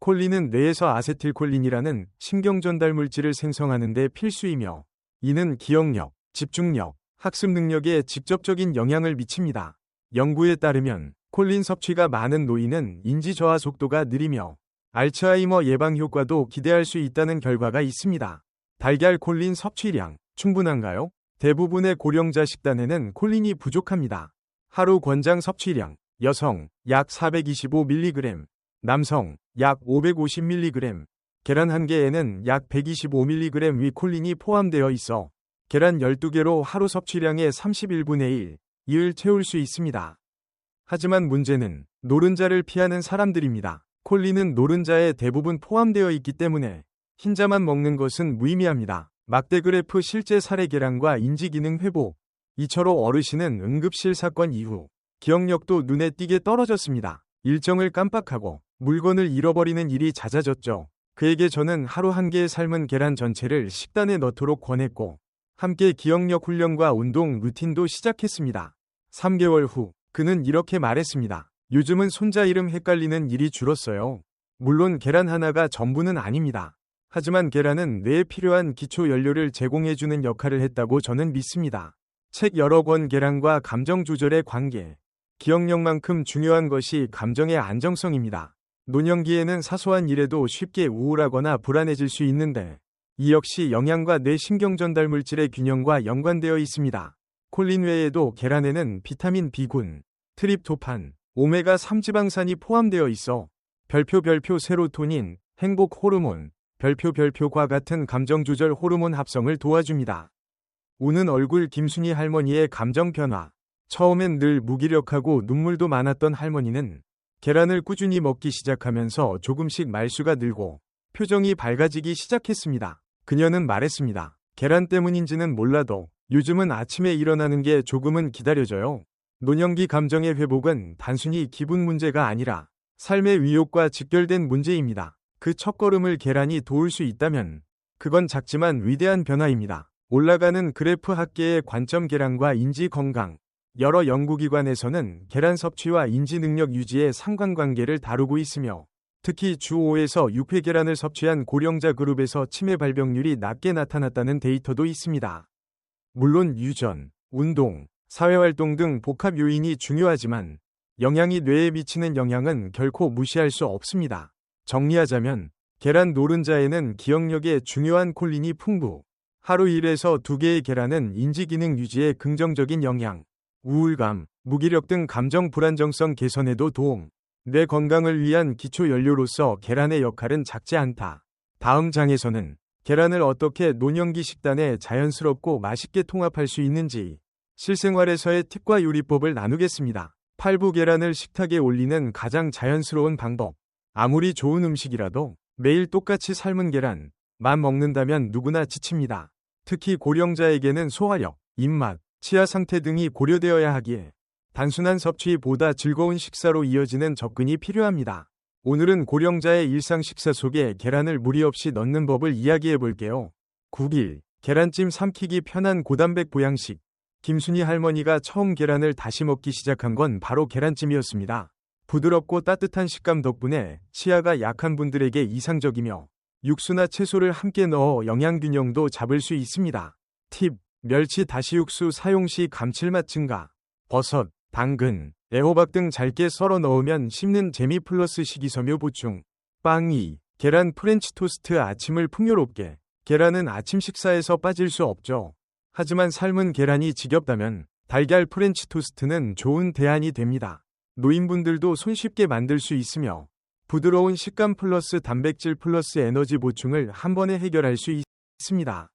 콜린은 뇌에서 아세틸콜린이라는 신경전달 물질을 생성하는 데 필수이며 이는 기억력, 집중력, 학습 능력에 직접적인 영향을 미칩니다. 연구에 따르면 콜린 섭취가 많은 노인은 인지 저하 속도가 느리며 알츠하이머 예방 효과도 기대할 수 있다는 결과가 있습니다. 달걀 콜린 섭취량 충분한가요? 대부분의 고령자 식단에는 콜린이 부족합니다. 하루 권장 섭취량 여성 약 425mg, 남성 약 550mg, 계란 한 개에는 약 125mg 위 콜린이 포함되어 있어 계란 12개로 하루 섭취량의 31분의 1을 채울 수 있습니다. 하지만 문제는 노른자를 피하는 사람들입니다. 콜린은 노른자에 대부분 포함되어 있기 때문에 흰자만 먹는 것은 무의미합니다. 막대 그래프 실제 사례 계란과 인지기능 회복. 이철호 어르신은 응급실 사건 이후 기억력도 눈에 띄게 떨어졌습니다. 일정을 깜빡하고 물건을 잃어버리는 일이 잦아졌죠. 그에게 저는 하루 한 개의 삶은 계란 전체를 식단에 넣도록 권했고 함께 기억력 훈련과 운동 루틴도 시작했습니다. 3개월 후 그는 이렇게 말했습니다. 요즘은 손자 이름 헷갈리는 일이 줄었어요. 물론 계란 하나가 전부는 아닙니다. 하지만 계란은 뇌에 필요한 기초 연료를 제공해주는 역할을 했다고 저는 믿습니다. 책 여러 권 계란과 감정 조절의 관계. 기억력만큼 중요한 것이 감정의 안정성입니다. 노년기에는 사소한 일에도 쉽게 우울하거나 불안해질 수 있는데 이 역시 영양과 뇌 신경 전달 물질의 균형과 연관되어 있습니다. 콜린 외에도 계란에는 비타민 B군, 트립토판, 오메가3 지방산이 포함되어 있어 별표 세로토닌, 행복 호르몬, 별표과 같은 감정 조절 호르몬 합성을 도와줍니다. 우는 얼굴 김순희 할머니의 감정 변화. 처음엔 늘 무기력하고 눈물도 많았던 할머니는 계란을 꾸준히 먹기 시작하면서 조금씩 말수가 늘고 표정이 밝아지기 시작했습니다. 그녀는 말했습니다. 계란 때문인지는 몰라도 요즘은 아침에 일어나는 게 조금은 기다려져요. 노년기 감정의 회복은 단순히 기분 문제가 아니라 삶의 위협과 직결된 문제입니다. 그 첫걸음을 계란이 도울 수 있다면 그건 작지만 위대한 변화입니다. 올라가는 그래프 학계의 관점 계란과 인지 건강. 여러 연구기관에서는 계란 섭취와 인지 능력 유지의 상관관계를 다루고 있으며 특히 주 5에서 6회 계란을 섭취한 고령자 그룹에서 치매 발병률이 낮게 나타났다는 데이터도 있습니다. 물론 유전, 운동, 사회활동 등 복합 요인이 중요하지만 영양이 뇌에 미치는 영향은 결코 무시할 수 없습니다. 정리하자면 계란 노른자에는 기억력에 중요한 콜린이 풍부, 하루 1에서 2개의 계란은 인지기능 유지에 긍정적인 영향, 우울감, 무기력 등 감정 불안정성 개선에도 도움, 뇌 건강을 위한 기초 연료로서 계란의 역할은 작지 않다. 다음 장에서는 계란을 어떻게 노년기 식단에 자연스럽고 맛있게 통합할 수 있는지 실생활에서의 팁과 요리법을 나누겠습니다. 8부 계란을 식탁에 올리는 가장 자연스러운 방법. 아무리 좋은 음식이라도 매일 똑같이 삶은 계란만 먹는다면 누구나 지칩니다. 특히 고령자에게는 소화력, 입맛, 치아 상태 등이 고려되어야 하기에 단순한 섭취보다 즐거운 식사로 이어지는 접근이 필요합니다. 오늘은 고령자의 일상 식사 속에 계란을 무리 없이 넣는 법을 이야기해 볼게요. 9일, 계란찜 삼키기 편한 고단백 보양식. 김순희 할머니가 처음 계란을 다시 먹기 시작한 건 바로 계란찜이었습니다. 부드럽고 따뜻한 식감 덕분에 치아가 약한 분들에게 이상적이며 육수나 채소를 함께 넣어 영양균형도 잡을 수 있습니다. 팁, 멸치 다시육수 사용 시 감칠맛 증가. 버섯, 당근, 애호박 등 잘게 썰어 넣으면 씹는 재미 플러스 식이섬유 보충. 빵 2. 계란 프렌치 토스트 아침을 풍요롭게. 계란은 아침 식사에서 빠질 수 없죠. 하지만 삶은 계란이 지겹다면 달걀 프렌치 토스트는 좋은 대안이 됩니다. 노인분들도 손쉽게 만들 수 있으며 부드러운 식감 플러스 단백질 플러스 에너지 보충을 한 번에 해결할 수 있습니다.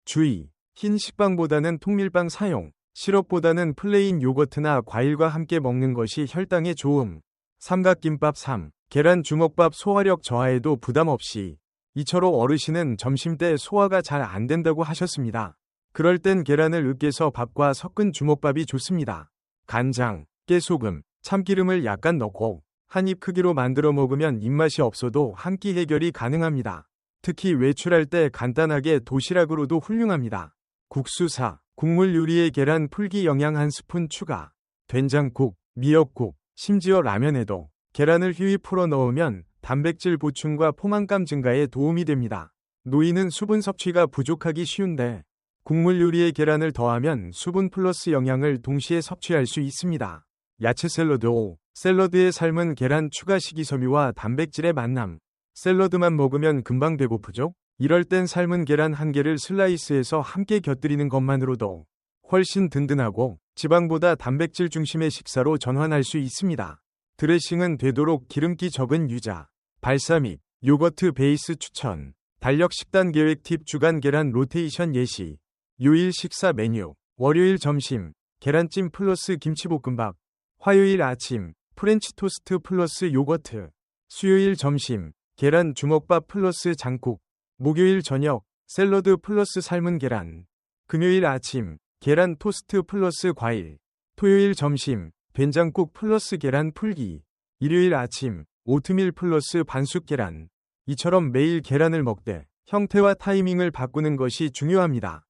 주의! 흰 식빵보다는 통밀빵 사용, 시럽보다는 플레인 요거트나 과일과 함께 먹는 것이 혈당에 좋음. 삼각김밥 3. 계란 주먹밥 소화력 저하에도 부담 없이. 이철호 어르신은 점심때 소화가 잘 안 된다고 하셨습니다. 그럴 땐 계란을 으깨서 밥과 섞은 주먹밥이 좋습니다. 간장, 깨소금, 참기름을 약간 넣고 한 입 크기로 만들어 먹으면 입맛이 없어도 한 끼 해결이 가능합니다. 특히 외출할 때 간단하게 도시락으로도 훌륭합니다. 국수 4. 국물 요리에 계란 풀기 영양 1스푼 추가. 된장국, 미역국, 심지어 라면에도 계란을 휘휘 풀어 넣으면 단백질 보충과 포만감 증가에 도움이 됩니다. 노인은 수분 섭취가 부족하기 쉬운데 국물 요리에 계란을 더하면 수분 플러스 영양을 동시에 섭취할 수 있습니다. 야채 샐러드 5. 샐러드에 삶은 계란 추가 식이섬유와 단백질의 만남. 샐러드만 먹으면 금방 배고프죠? 이럴 땐 삶은 계란 한 개를 슬라이스해서 함께 곁들이는 것만으로도 훨씬 든든하고 지방보다 단백질 중심의 식사로 전환할 수 있습니다. 드레싱은 되도록 기름기 적은 유자, 발사믹, 요거트 베이스 추천. 달력 식단 계획 팁 주간 계란 로테이션 예시. 요일 식사 메뉴. 월요일 점심 계란찜 플러스 김치볶음밥. 화요일 아침 프렌치 토스트 플러스 요거트. 수요일 점심 계란 주먹밥 플러스 장국. 목요일 저녁 샐러드 플러스 삶은 계란. 금요일 아침 계란 토스트 플러스 과일. 토요일 점심 된장국 플러스 계란 풀기. 일요일 아침 오트밀 플러스 반숙 계란. 이처럼 매일 계란을 먹되 형태와 타이밍을 바꾸는 것이 중요합니다.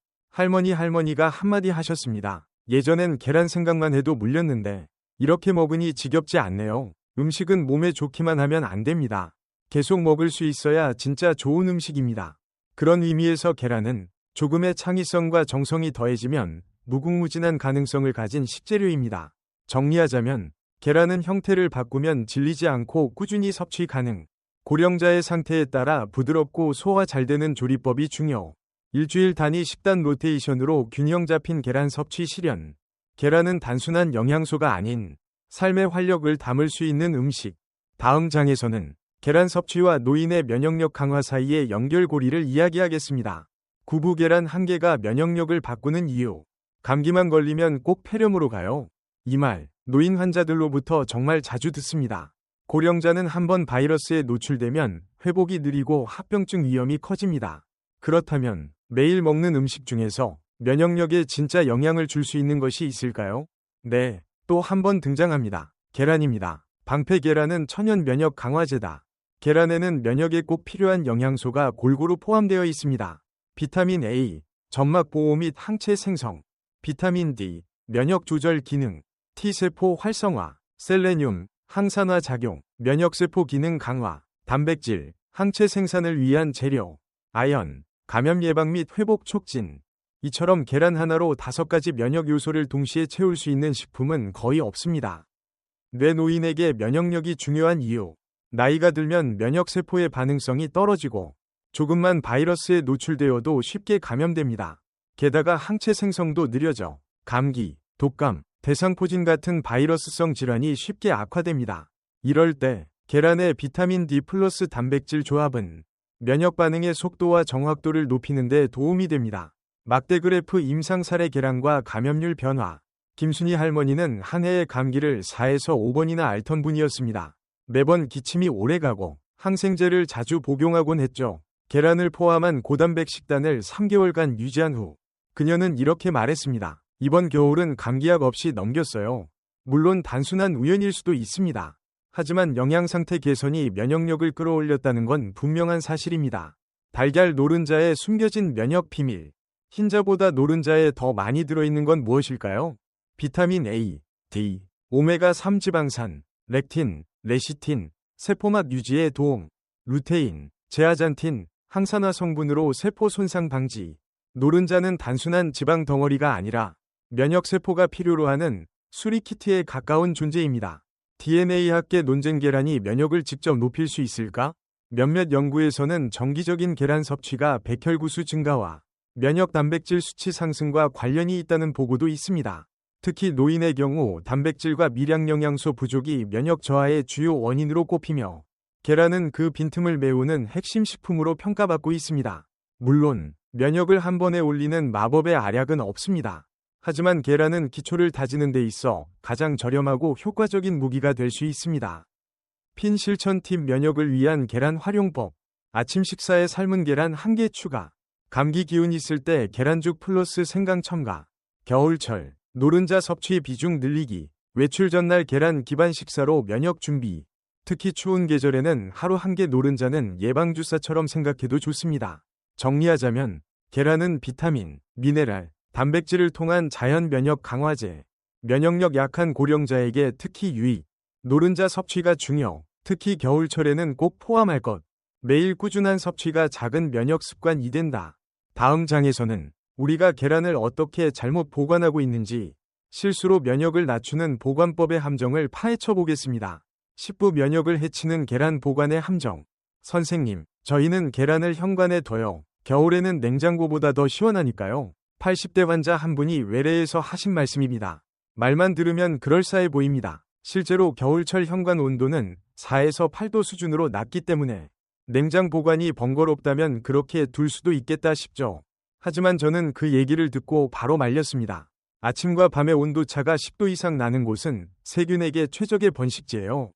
할머니가 한마디 하셨습니다. 예전엔 계란 생각만 해도 물렸는데 이렇게 먹으니 지겹지 않네요. 음식은 몸에 좋기만 하면 안 됩니다. 계속 먹을 수 있어야 진짜 좋은 음식입니다. 그런 의미에서 계란은 조금의 창의성과 정성이 더해지면 무궁무진한 가능성을 가진 식재료입니다. 정리하자면 계란은 형태를 바꾸면 질리지 않고 꾸준히 섭취 가능. 고령자의 상태에 따라 부드럽고 소화 잘 되는 조리법이 중요. 일주일 단위 식단 로테이션으로 균형 잡힌 계란 섭취 실현. 계란은 단순한 영양소가 아닌 삶의 활력을 담을 수 있는 음식. 다음 장에서는 계란 섭취와 노인의 면역력 강화 사이의 연결고리를 이야기하겠습니다. 구부 계란 한 개가 면역력을 바꾸는 이유. 감기만 걸리면 꼭 폐렴으로 가요. 이 말, 노인 환자들로부터 정말 자주 듣습니다. 고령자는 한번 바이러스에 노출되면 회복이 느리고 합병증 위험이 커집니다. 그렇다면 매일 먹는 음식 중에서 면역력에 진짜 영향을 줄 수 있는 것이 있을까요? 네, 또 한 번 등장합니다. 계란입니다. 방패 계란은 천연 면역 강화제다. 계란에는 면역에 꼭 필요한 영양소가 골고루 포함되어 있습니다. 비타민 A, 점막 보호 및 항체 생성. 비타민 D, 면역 조절 기능. T세포 활성화. 셀레늄, 항산화 작용. 면역세포 기능 강화. 단백질, 항체 생산을 위한 재료. 아연, 감염 예방 및 회복 촉진. 이처럼 계란 하나로 5가지 면역 요소를 동시에 채울 수 있는 식품은 거의 없습니다. 뇌 노인에게 면역력이 중요한 이유. 나이가 들면 면역세포의 반응성이 떨어지고 조금만 바이러스에 노출되어도 쉽게 감염됩니다. 게다가 항체 생성도 느려져 감기, 독감, 대상포진 같은 바이러스성 질환이 쉽게 악화됩니다. 이럴 때 계란의 비타민 D 플러스 단백질 조합은 면역 반응의 속도와 정확도를 높이는 데 도움이 됩니다. 막대 그래프 임상 사례 계란과 감염률 변화. 김순희 할머니는 한 해의 감기를 4에서 5번이나 앓던 분이었습니다. 매번 기침이 오래가고 항생제를 자주 복용하곤 했죠. 계란을 포함한 고단백 식단을 3개월간 유지한 후 그녀는 이렇게 말했습니다. 이번 겨울은 감기약 없이 넘겼어요. 물론 단순한 우연일 수도 있습니다. 하지만 영양 상태 개선이 면역력을 끌어올렸다는 건 분명한 사실입니다. 달걀 노른자에 숨겨진 면역 비밀. 흰자보다 노른자에 더 많이 들어있는 건 무엇일까요? 비타민 A, D, 오메가3 지방산, 렉틴, 레시틴, 세포막 유지에 도움, 루테인, 제아잔틴, 항산화 성분으로 세포 손상 방지. 노른자는 단순한 지방 덩어리가 아니라 면역세포가 필요로 하는 수리키트에 가까운 존재입니다. DNA학계 논쟁 계란이 면역을 직접 높일 수 있을까? 몇몇 연구에서는 정기적인 계란 섭취가 백혈구수 증가와 면역 단백질 수치 상승과 관련이 있다는 보고도 있습니다. 특히 노인의 경우 단백질과 미량 영양소 부족이 면역 저하의 주요 원인으로 꼽히며 계란은 그 빈틈을 메우는 핵심 식품으로 평가받고 있습니다. 물론 면역을 한 번에 올리는 마법의 알약은 없습니다. 하지만 계란은 기초를 다지는 데 있어 가장 저렴하고 효과적인 무기가 될 수 있습니다. 핀 실천 팁 면역을 위한 계란 활용법. 아침 식사에 삶은 계란 1개 추가. 감기 기운 있을 때 계란죽 플러스 생강 첨가. 겨울철 노른자 섭취 비중 늘리기. 외출 전날 계란 기반 식사로 면역 준비. 특히 추운 계절에는 하루 1개 노른자는 예방주사처럼 생각해도 좋습니다. 정리하자면 계란은 비타민, 미네랄, 단백질을 통한 자연 면역 강화제. 면역력 약한 고령자에게 특히 유익. 노른자 섭취가 중요. 특히 겨울철에는 꼭 포함할 것. 매일 꾸준한 섭취가 작은 면역 습관이 된다. 다음 장에서는 우리가 계란을 어떻게 잘못 보관하고 있는지, 실수로 면역을 낮추는 보관법의 함정을 파헤쳐 보겠습니다. 10부 면역을 해치는 계란 보관의 함정. 선생님, 저희는 계란을 현관에 둬요. 겨울에는 냉장고보다 더 시원하니까요. 80대 환자 한 분이 외래에서 하신 말씀입니다. 말만 들으면 그럴싸해 보입니다. 실제로 겨울철 현관 온도는 4에서 8도 수준으로 낮기 때문에 냉장 보관이 번거롭다면 그렇게 둘 수도 있겠다 싶죠. 하지만 저는 그 얘기를 듣고 바로 말렸습니다. 아침과 밤의 온도차가 10도 이상 나는 곳은 세균에게 최적의 번식지예요.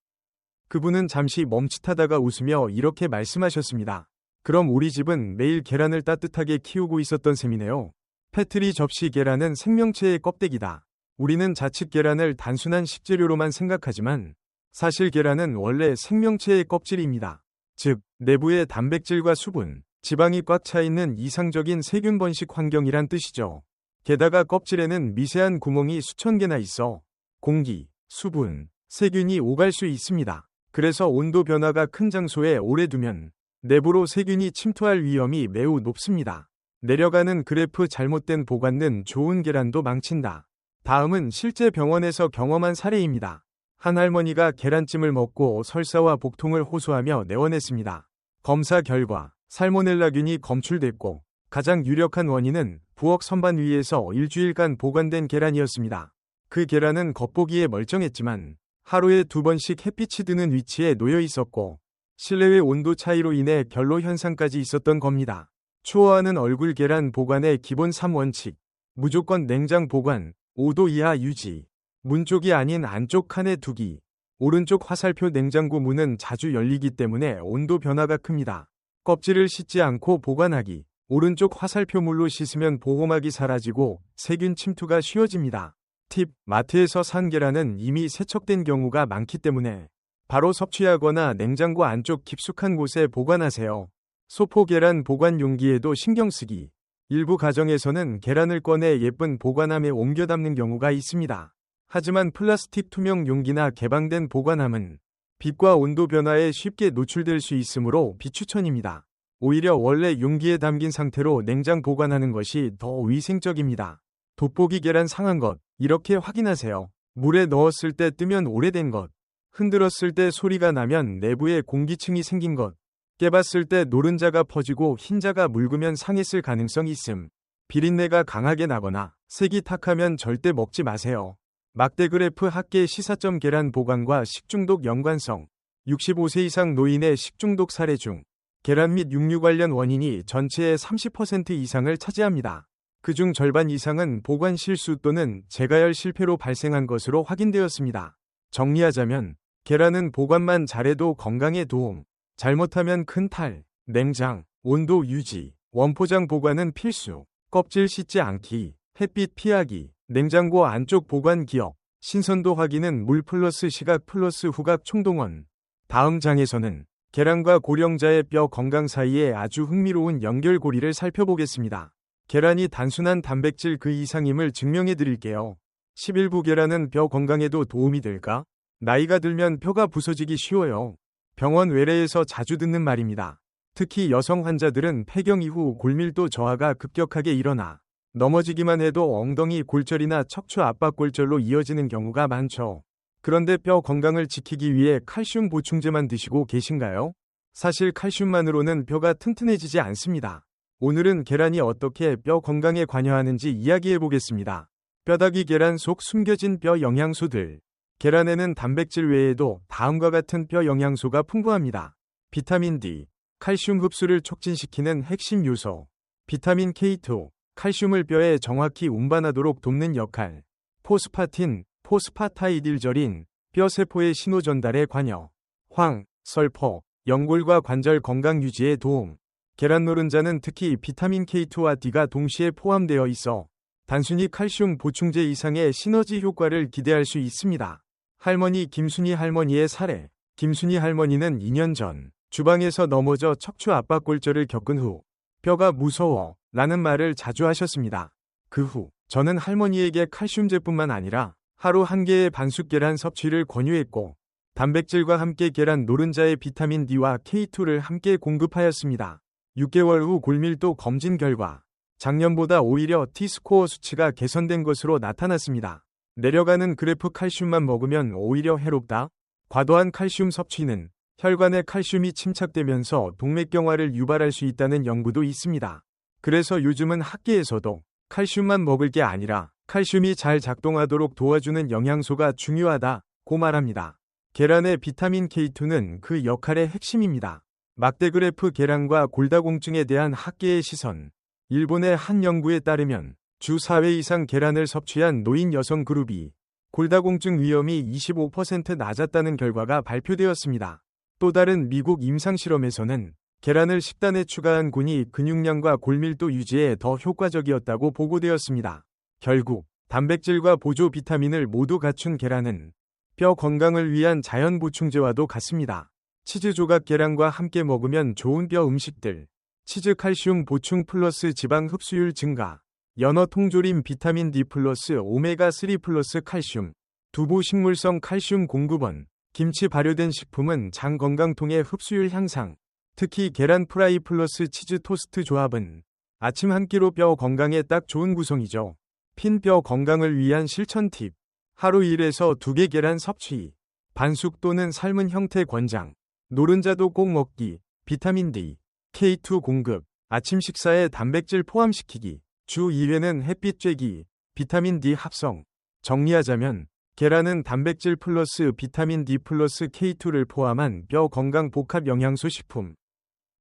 그분은 잠시 멈칫하다가 웃으며 이렇게 말씀하셨습니다. 그럼 우리 집은 매일 계란을 따뜻하게 키우고 있었던 셈이네요. 패트리 접시 계란은 생명체의 껍데기다. 우리는 자칫 계란을 단순한 식재료로만 생각하지만 사실 계란은 원래 생명체의 껍질입니다. 즉, 내부의 단백질과 수분, 지방이 꽉 차 있는 이상적인 세균 번식 환경이란 뜻이죠. 게다가 껍질에는 미세한 구멍이 수천 개나 있어 공기, 수분, 세균이 오갈 수 있습니다. 그래서 온도 변화가 큰 장소에 오래 두면 내부로 세균이 침투할 위험이 매우 높습니다. 내려가는 그래프 잘못된 보관은 좋은 계란도 망친다. 다음은 실제 병원에서 경험한 사례입니다. 한 할머니가 계란찜을 먹고 설사와 복통을 호소하며 내원했습니다. 검사 결과 살모넬라균이 검출됐고 가장 유력한 원인은 부엌 선반 위에서 일주일간 보관된 계란이었습니다. 그 계란은 겉보기에 멀쩡했지만 하루에 2번씩 햇빛이 드는 위치에 놓여 있었고 실내외 온도 차이로 인해 결로 현상까지 있었던 겁니다. 추워하는 얼굴 계란 보관의 기본 3원칙. 무조건 냉장 보관, 5도 이하 유지. 문 쪽이 아닌 안쪽 칸에 두기. 오른쪽 화살표 냉장고 문은 자주 열리기 때문에 온도 변화가 큽니다. 껍질을 씻지 않고 보관하기. 오른쪽 화살표 물로 씻으면 보호막이 사라지고 세균 침투가 쉬워집니다. 팁, 마트에서 산 계란은 이미 세척된 경우가 많기 때문에 바로 섭취하거나 냉장고 안쪽 깊숙한 곳에 보관하세요. 소포 계란 보관 용기에도 신경 쓰기. 일부 가정에서는 계란을 꺼내 예쁜 보관함에 옮겨 담는 경우가 있습니다. 하지만 플라스틱 투명 용기나 개방된 보관함은 빛과 온도 변화에 쉽게 노출될 수 있으므로 비추천입니다. 오히려 원래 용기에 담긴 상태로 냉장 보관하는 것이 더 위생적입니다. 돋보기 계란 상한 것, 이렇게 확인하세요. 물에 넣었을 때 뜨면 오래된 것, 흔들었을 때 소리가 나면 내부에 공기층이 생긴 것, 깨봤을 때 노른자가 퍼지고 흰자가 묽으면 상했을 가능성이 있음. 비린내가 강하게 나거나 색이 탁하면 절대 먹지 마세요. 막대그래프 학계 시사점 계란 보관과 식중독 연관성. 65세 이상 노인의 식중독 사례 중 계란 및 육류 관련 원인이 전체의 30% 이상을 차지합니다. 그중 절반 이상은 보관 실수 또는 재가열 실패로 발생한 것으로 확인되었습니다. 정리하자면 계란은 보관만 잘해도 건강에 도움. 잘못하면 큰 탈. 냉장, 온도 유지, 원포장 보관은 필수. 껍질 씻지 않기, 햇빛 피하기, 냉장고 안쪽 보관 기억, 신선도 확인은 물 플러스 시각 플러스 후각 총동원. 다음 장에서는 계란과 고령자의 뼈 건강 사이에 아주 흥미로운 연결고리를 살펴보겠습니다. 계란이 단순한 단백질 그 이상임을 증명해 드릴게요. 11부 계란은 뼈 건강에도 도움이 될까? 나이가 들면 뼈가 부서지기 쉬워요. 병원 외래에서 자주 듣는 말입니다. 특히 여성 환자들은 폐경 이후 골밀도 저하가 급격하게 일어나 넘어지기만 해도 엉덩이 골절이나 척추 압박 골절로 이어지는 경우가 많죠. 그런데 뼈 건강을 지키기 위해 칼슘 보충제만 드시고 계신가요? 사실 칼슘만으로는 뼈가 튼튼해지지 않습니다. 오늘은 계란이 어떻게 뼈 건강에 관여하는지 이야기해 보겠습니다. 뼈다귀 계란 속 숨겨진 뼈 영양소들. 계란에는 단백질 외에도 다음과 같은 뼈 영양소가 풍부합니다. 비타민 D, 칼슘 흡수를 촉진시키는 핵심 요소. 비타민 K2, 칼슘을 뼈에 정확히 운반하도록 돕는 역할. 포스파틴, 포스파타이딜저린, 뼈세포의 신호 전달에 관여. 황, 설포, 연골과 관절 건강 유지에 도움. 계란 노른자는 특히 비타민 K2와 D가 동시에 포함되어 있어 단순히 칼슘 보충제 이상의 시너지 효과를 기대할 수 있습니다. 할머니 김순희 할머니의 사례. 김순희 할머니는 2년 전 주방에서 넘어져 척추 압박골절을 겪은 후 뼈가 무서워 라는 말을 자주 하셨습니다. 그 후 저는 할머니에게 칼슘제뿐만 아니라 하루 1개의 반숙 계란 섭취를 권유했고 단백질과 함께 계란 노른자의 비타민 D와 K2를 함께 공급하였습니다. 6개월 후 골밀도 검진 결과 작년보다 오히려 T스코어 수치가 개선된 것으로 나타났습니다. 내려가는 그래프 칼슘만 먹으면 오히려 해롭다. 과도한 칼슘 섭취는 혈관에 칼슘이 침착되면서 동맥경화를 유발할 수 있다는 연구도 있습니다. 그래서 요즘은 학계에서도 칼슘만 먹을 게 아니라 칼슘이 잘 작동하도록 도와주는 영양소가 중요하다고 말합니다. 계란의 비타민 K2는 그 역할의 핵심입니다. 막대 그래프 계란과 골다공증에 대한 학계의 시선. 일본의 한 연구에 따르면 주 4회 이상 계란을 섭취한 노인 여성 그룹이 골다공증 위험이 25% 낮았다는 결과가 발표되었습니다. 또 다른 미국 임상실험에서는 계란을 식단에 추가한 곤이 근육량과 골밀도 유지에 더 효과적이었다고 보고되었습니다. 결국 단백질과 보조 비타민을 모두 갖춘 계란은 뼈 건강을 위한 자연 보충제와도 같습니다. 치즈 조각 계란과 함께 먹으면 좋은 뼈 음식들. 치즈 칼슘 보충 플러스 지방 흡수율 증가. 연어 통조림 비타민 D 플러스 오메가3 플러스 칼슘. 두부 식물성 칼슘 공급원. 김치 발효된 식품은 장 건강통의 흡수율 향상. 특히 계란 프라이 플러스 치즈 토스트 조합은 아침 한 끼로 뼈 건강에 딱 좋은 구성이죠. 핀 뼈 건강을 위한 실천 팁. 하루 1에서 2개 계란 섭취. 반숙 또는 삶은 형태 권장. 노른자도 꼭 먹기. 비타민 D, K2 공급. 아침 식사에 단백질 포함시키기. 주 2회는 햇빛 쬐기. 비타민 D 합성. 정리하자면 계란은 단백질 플러스 비타민 D 플러스 K2를 포함한 뼈 건강 복합 영양소 식품.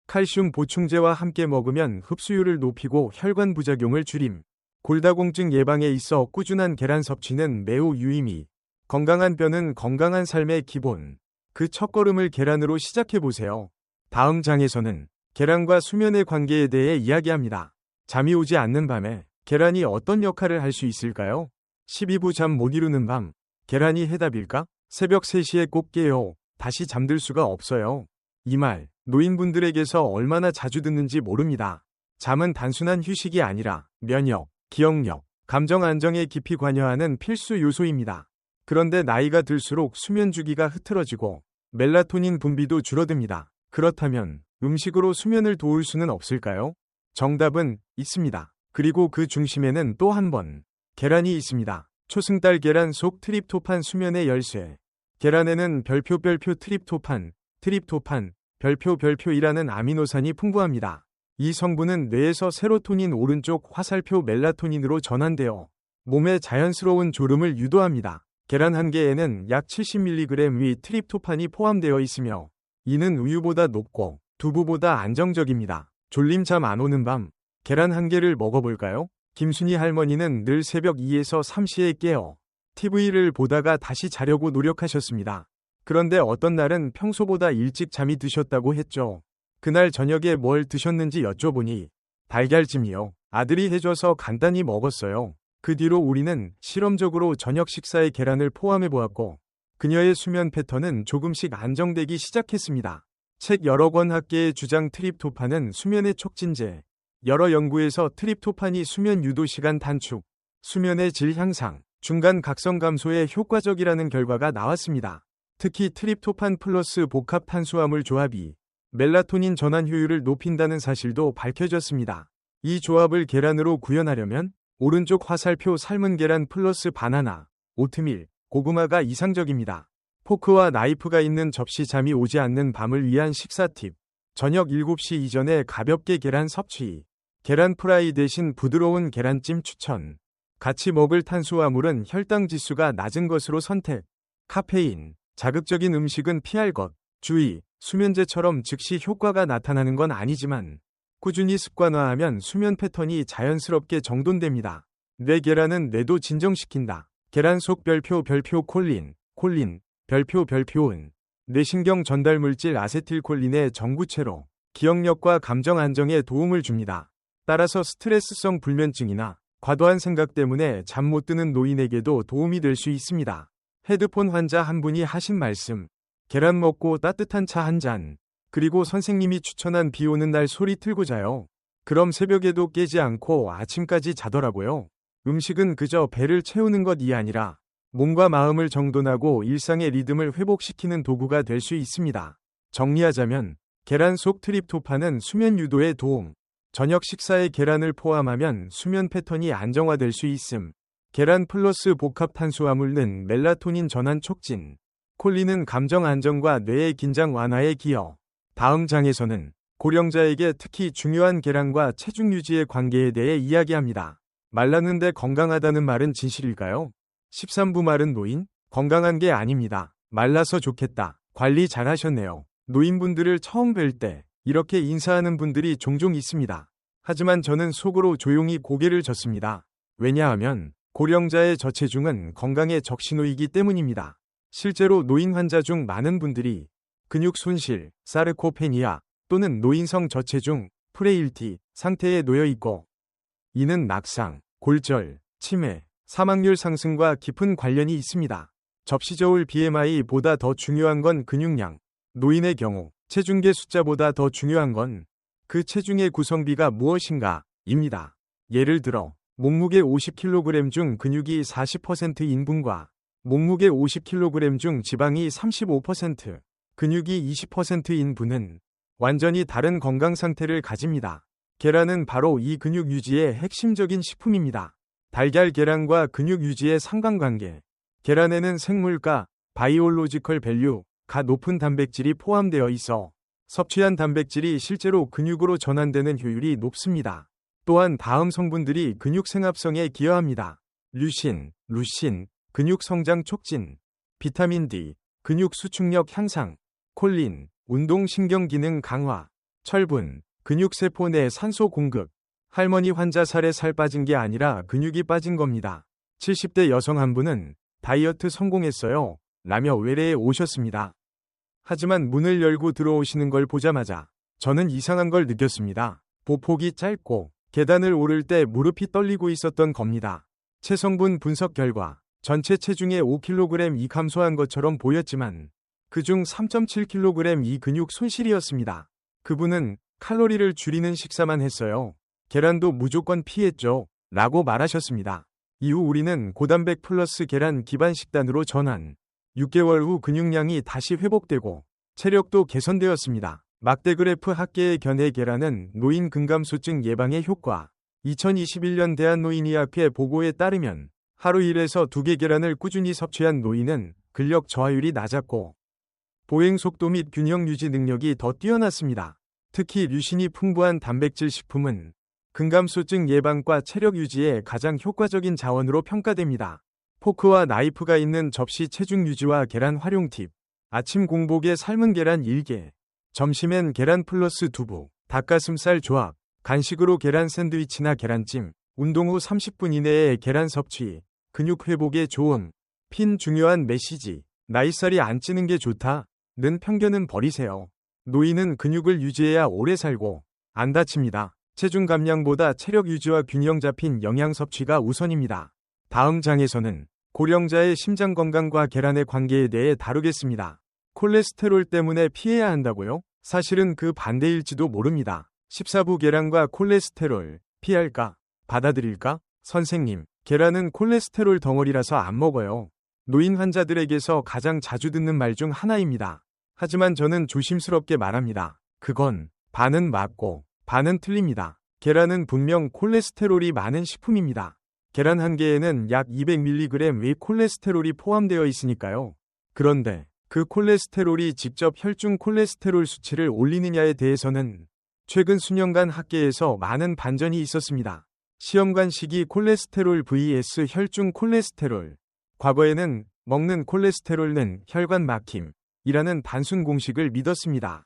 칼슘 보충제와 함께 먹으면 흡수율을 높이고 혈관 부작용을 줄임. 골다공증 예방에 있어 꾸준한 계란 섭취는 매우 유의미. 건강한 뼈는 건강한 삶의 기본. 그 첫걸음을 계란으로 시작해보세요. 다음 장에서는 계란과 수면의 관계에 대해 이야기합니다. 잠이 오지 않는 밤에 계란이 어떤 역할을 할 수 있을까요? 12부 잠 못 이루는 밤. 계란이 해답일까? 새벽 3시에 꼭 깨요. 다시 잠들 수가 없어요. 이 말, 노인분들에게서 얼마나 자주 듣는지 모릅니다. 잠은 단순한 휴식이 아니라 면역, 기억력, 감정 안정에 깊이 관여하는 필수 요소입니다. 그런데 나이가 들수록 수면 주기가 흐트러지고 멜라토닌 분비도 줄어듭니다. 그렇다면 음식으로 수면을 도울 수는 없을까요? 정답은 있습니다. 그리고 그 중심에는 또 한 번 계란이 있습니다. 초승달 계란 속 트립토판 수면의 열쇠. 계란에는 별표 트립토판, 별표이라는 아미노산이 풍부합니다. 이 성분은 뇌에서 세로토닌 오른쪽 화살표 멜라토닌으로 전환되어 몸의 자연스러운 졸음을 유도합니다. 계란 한 개에는 약 70mg의 트립토판이 포함되어 있으며 이는 우유보다 높고 두부보다 안정적입니다. 졸림 잠 안 오는 밤, 계란 한 개를 먹어볼까요? 김순희 할머니는 늘 새벽 2에서 3시에 깨어 TV를 보다가 다시 자려고 노력하셨습니다. 그런데 어떤 날은 평소보다 일찍 잠이 드셨다고 했죠. 그날 저녁에 뭘 드셨는지 여쭤보니 달걀찜이요. 아들이 해줘서 간단히 먹었어요. 그 뒤로 우리는 실험적으로 저녁 식사에 계란을 포함해 보았고 그녀의 수면 패턴은 조금씩 안정되기 시작했습니다. 책 여러 권 학계의 주장 트립토판은 수면의 촉진제. 여러 연구에서 트립토판이 수면 유도 시간 단축, 수면의 질 향상, 중간 각성 감소에 효과적이라는 결과가 나왔습니다. 특히 트립토판 플러스 복합 탄수화물 조합이 멜라토닌 전환 효율을 높인다는 사실도 밝혀졌습니다. 이 조합을 계란으로 구현하려면 오른쪽 화살표 삶은 계란 플러스 바나나, 오트밀, 고구마가 이상적입니다. 포크와 나이프가 있는 접시 잠이 오지 않는 밤을 위한 식사 팁. 저녁 7시 이전에 가볍게 계란 섭취. 계란 프라이 대신 부드러운 계란찜 추천. 같이 먹을 탄수화물은 혈당 지수가 낮은 것으로 선택. 카페인, 자극적인 음식은 피할 것. 주의, 수면제처럼 즉시 효과가 나타나는 건 아니지만 꾸준히 습관화하면 수면 패턴이 자연스럽게 정돈됩니다. 뇌 계란은 뇌도 진정시킨다. 계란 속 별표 콜린, 별표 은 뇌신경 전달 물질 아세틸콜린의 정구체로 기억력과 감정 안정에 도움을 줍니다. 따라서 스트레스성 불면증이나 과도한 생각 때문에 잠 못 드는 노인에게도 도움이 될 수 있습니다. 헤드폰 환자 한 분이 하신 말씀. 계란 먹고 따뜻한 차 한 잔. 그리고 선생님이 추천한 비 오는 날 소리 틀고 자요. 그럼 새벽에도 깨지 않고 아침까지 자더라고요. 음식은 그저 배를 채우는 것이 아니라 몸과 마음을 정돈하고 일상의 리듬을 회복시키는 도구가 될 수 있습니다. 정리하자면 계란 속 트립토판은 수면 유도에 도움. 저녁 식사에 계란을 포함하면 수면 패턴이 안정화될 수 있음. 계란 플러스 복합 탄수화물은 멜라토닌 전환 촉진. 콜린은 감정 안정과 뇌의 긴장 완화에 기여. 다음 장에서는 고령자에게 특히 중요한 계란과 체중 유지의 관계에 대해 이야기합니다. 말랐는데 건강하다는 말은 진실일까요? 13부 말은 노인? 건강한 게 아닙니다. 말라서 좋겠다. 관리 잘하셨네요. 노인분들을 처음 뵐 때 이렇게 인사하는 분들이 종종 있습니다. 하지만 저는 속으로 조용히 고개를 젓습니다. 왜냐하면 고령자의 저체중은 건강의 적신호이기 때문입니다. 실제로 노인 환자 중 많은 분들이 근육 손실, 사르코페니아 또는 노인성 저체중, 프레일티 상태에 놓여 있고 이는 낙상, 골절, 치매, 사망률 상승과 깊은 관련이 있습니다. 접시저울 BMI보다 더 중요한 건 근육량. 노인의 경우 체중계 숫자보다 더 중요한 건 그 체중의 구성비가 무엇인가 입니다. 예를 들어 몸무게 50kg 중 근육이 40%인 분과 몸무게 50kg 중 지방이 35%, 근육이 20%인 분은 완전히 다른 건강 상태를 가집니다. 계란은 바로 이 근육 유지의 핵심적인 식품입니다. 달걀 계란과 근육 유지의 상관관계. 계란에는 생물가, 바이올로지컬 밸류가 높은 단백질이 포함되어 있어 섭취한 단백질이 실제로 근육으로 전환되는 효율이 높습니다. 또한 다음 성분들이 근육 생합성에 기여합니다. 루신, 근육 성장 촉진. 비타민 D, 근육 수축력 향상. 콜린, 운동 신경 기능 강화. 철분, 근육 세포 내 산소 공급. 할머니 환자 살에 살 빠진 게 아니라 근육이 빠진 겁니다. 70대 여성 한 분은 다이어트 성공했어요 라며 외래에 오셨습니다. 하지만 문을 열고 들어오시는 걸 보자마자 저는 이상한 걸 느꼈습니다. 보폭이 짧고 계단을 오를 때 무릎이 떨리고 있었던 겁니다. 체성분 분석 결과 전체 체중의 5kg이 감소한 것처럼 보였지만 그중 3.7kg이 근육 손실이었습니다. 그분은 칼로리를 줄이는 식사만 했어요. 계란도 무조건 피했죠. 라고 말하셨습니다. 이후 우리는 고단백 플러스 계란 기반 식단으로 전환. 6개월 후 근육량이 다시 회복되고 체력도 개선되었습니다. 막대그래프 학계의 견해 계란은 노인 근감소증 예방에 효과. 2021년 대한노인의학회 보고에 따르면 하루 1에서 2개 계란을 꾸준히 섭취한 노인은 근력 저하율이 낮았고 보행 속도 및 균형 유지 능력이 더 뛰어났습니다. 특히 류신이 풍부한 단백질 식품은 근감소증 예방과 체력 유지에 가장 효과적인 자원으로 평가됩니다. 포크와 나이프가 있는 접시 체중 유지와 계란 활용 팁. 아침 공복에 삶은 계란 1개. 점심엔 계란 플러스 두부, 닭가슴살 조합. 간식으로 계란 샌드위치나 계란찜. 운동 후 30분 이내에 계란 섭취. 근육 회복에 좋음. 핀 중요한 메시지. 나이살이 안 찌는 게 좋다. 는 편견은 버리세요. 노인은 근육을 유지해야 오래 살고 안 다칩니다. 체중 감량보다 체력 유지와 균형 잡힌 영양 섭취가 우선입니다. 다음 장에서는 고령자의 심장 건강과 계란의 관계에 대해 다루겠습니다. 콜레스테롤 때문에 피해야 한다고요? 사실은 그 반대일지도 모릅니다. 14부 계란과 콜레스테롤, 피할까? 받아들일까? 선생님, 계란은 콜레스테롤 덩어리라서 안 먹어요. 노인 환자들에게서 가장 자주 듣는 말 중 하나입니다. 하지만 저는 조심스럽게 말합니다. 그건 반은 맞고 반은 틀립니다. 계란은 분명 콜레스테롤이 많은 식품입니다. 계란 한 개에는 약 200mg의 콜레스테롤이 포함되어 있으니까요. 그런데 그 콜레스테롤이 직접 혈중 콜레스테롤 수치를 올리느냐에 대해서는 최근 수년간 학계에서 많은 반전이 있었습니다. 시험관 식이 콜레스테롤 vs 혈중 콜레스테롤. 과거에는 먹는 콜레스테롤은 혈관 막힘이라는 단순 공식을 믿었습니다.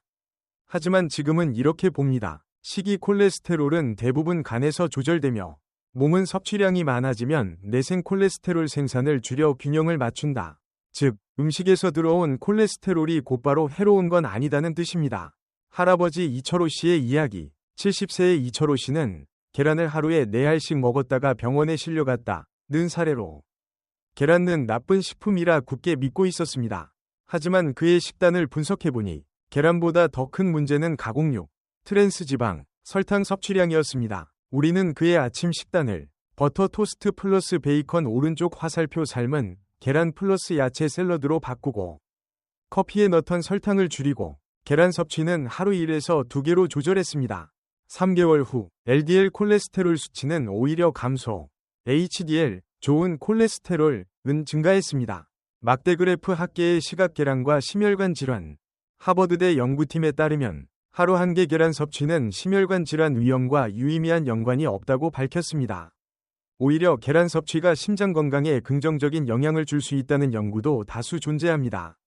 하지만 지금은 이렇게 봅니다. 식이 콜레스테롤은 대부분 간에서 조절되며 몸은 섭취량이 많아지면 내생 콜레스테롤 생산을 줄여 균형을 맞춘다. 즉, 음식에서 들어온 콜레스테롤이 곧바로 해로운 건 아니다는 뜻입니다. 할아버지 이철호 씨의 이야기. 70세의 이철호 씨는 계란을 하루에 4알씩 먹었다가 병원에 실려갔다는 사례로 계란은 나쁜 식품이라 굳게 믿고 있었습니다. 하지만 그의 식단을 분석해보니 계란보다 더 큰 문제는 가공육, 트랜스지방, 설탕 섭취량이었습니다. 우리는 그의 아침 식단을 버터 토스트 플러스 베이컨 오른쪽 화살표 삶은 계란 플러스 야채 샐러드로 바꾸고 커피에 넣던 설탕을 줄이고 계란 섭취는 하루 1에서 2개로 조절했습니다. 3개월 후 LDL 콜레스테롤 수치는 오히려 감소, HDL, 좋은 콜레스테롤은 증가했습니다. 막대그래프 학계의 시각계란과 심혈관 질환. 하버드대 연구팀에 따르면 하루 1개 계란 섭취는 심혈관 질환 위험과 유의미한 연관이 없다고 밝혔습니다. 오히려 계란 섭취가 심장 건강에 긍정적인 영향을 줄 수 있다는 연구도 다수 존재합니다.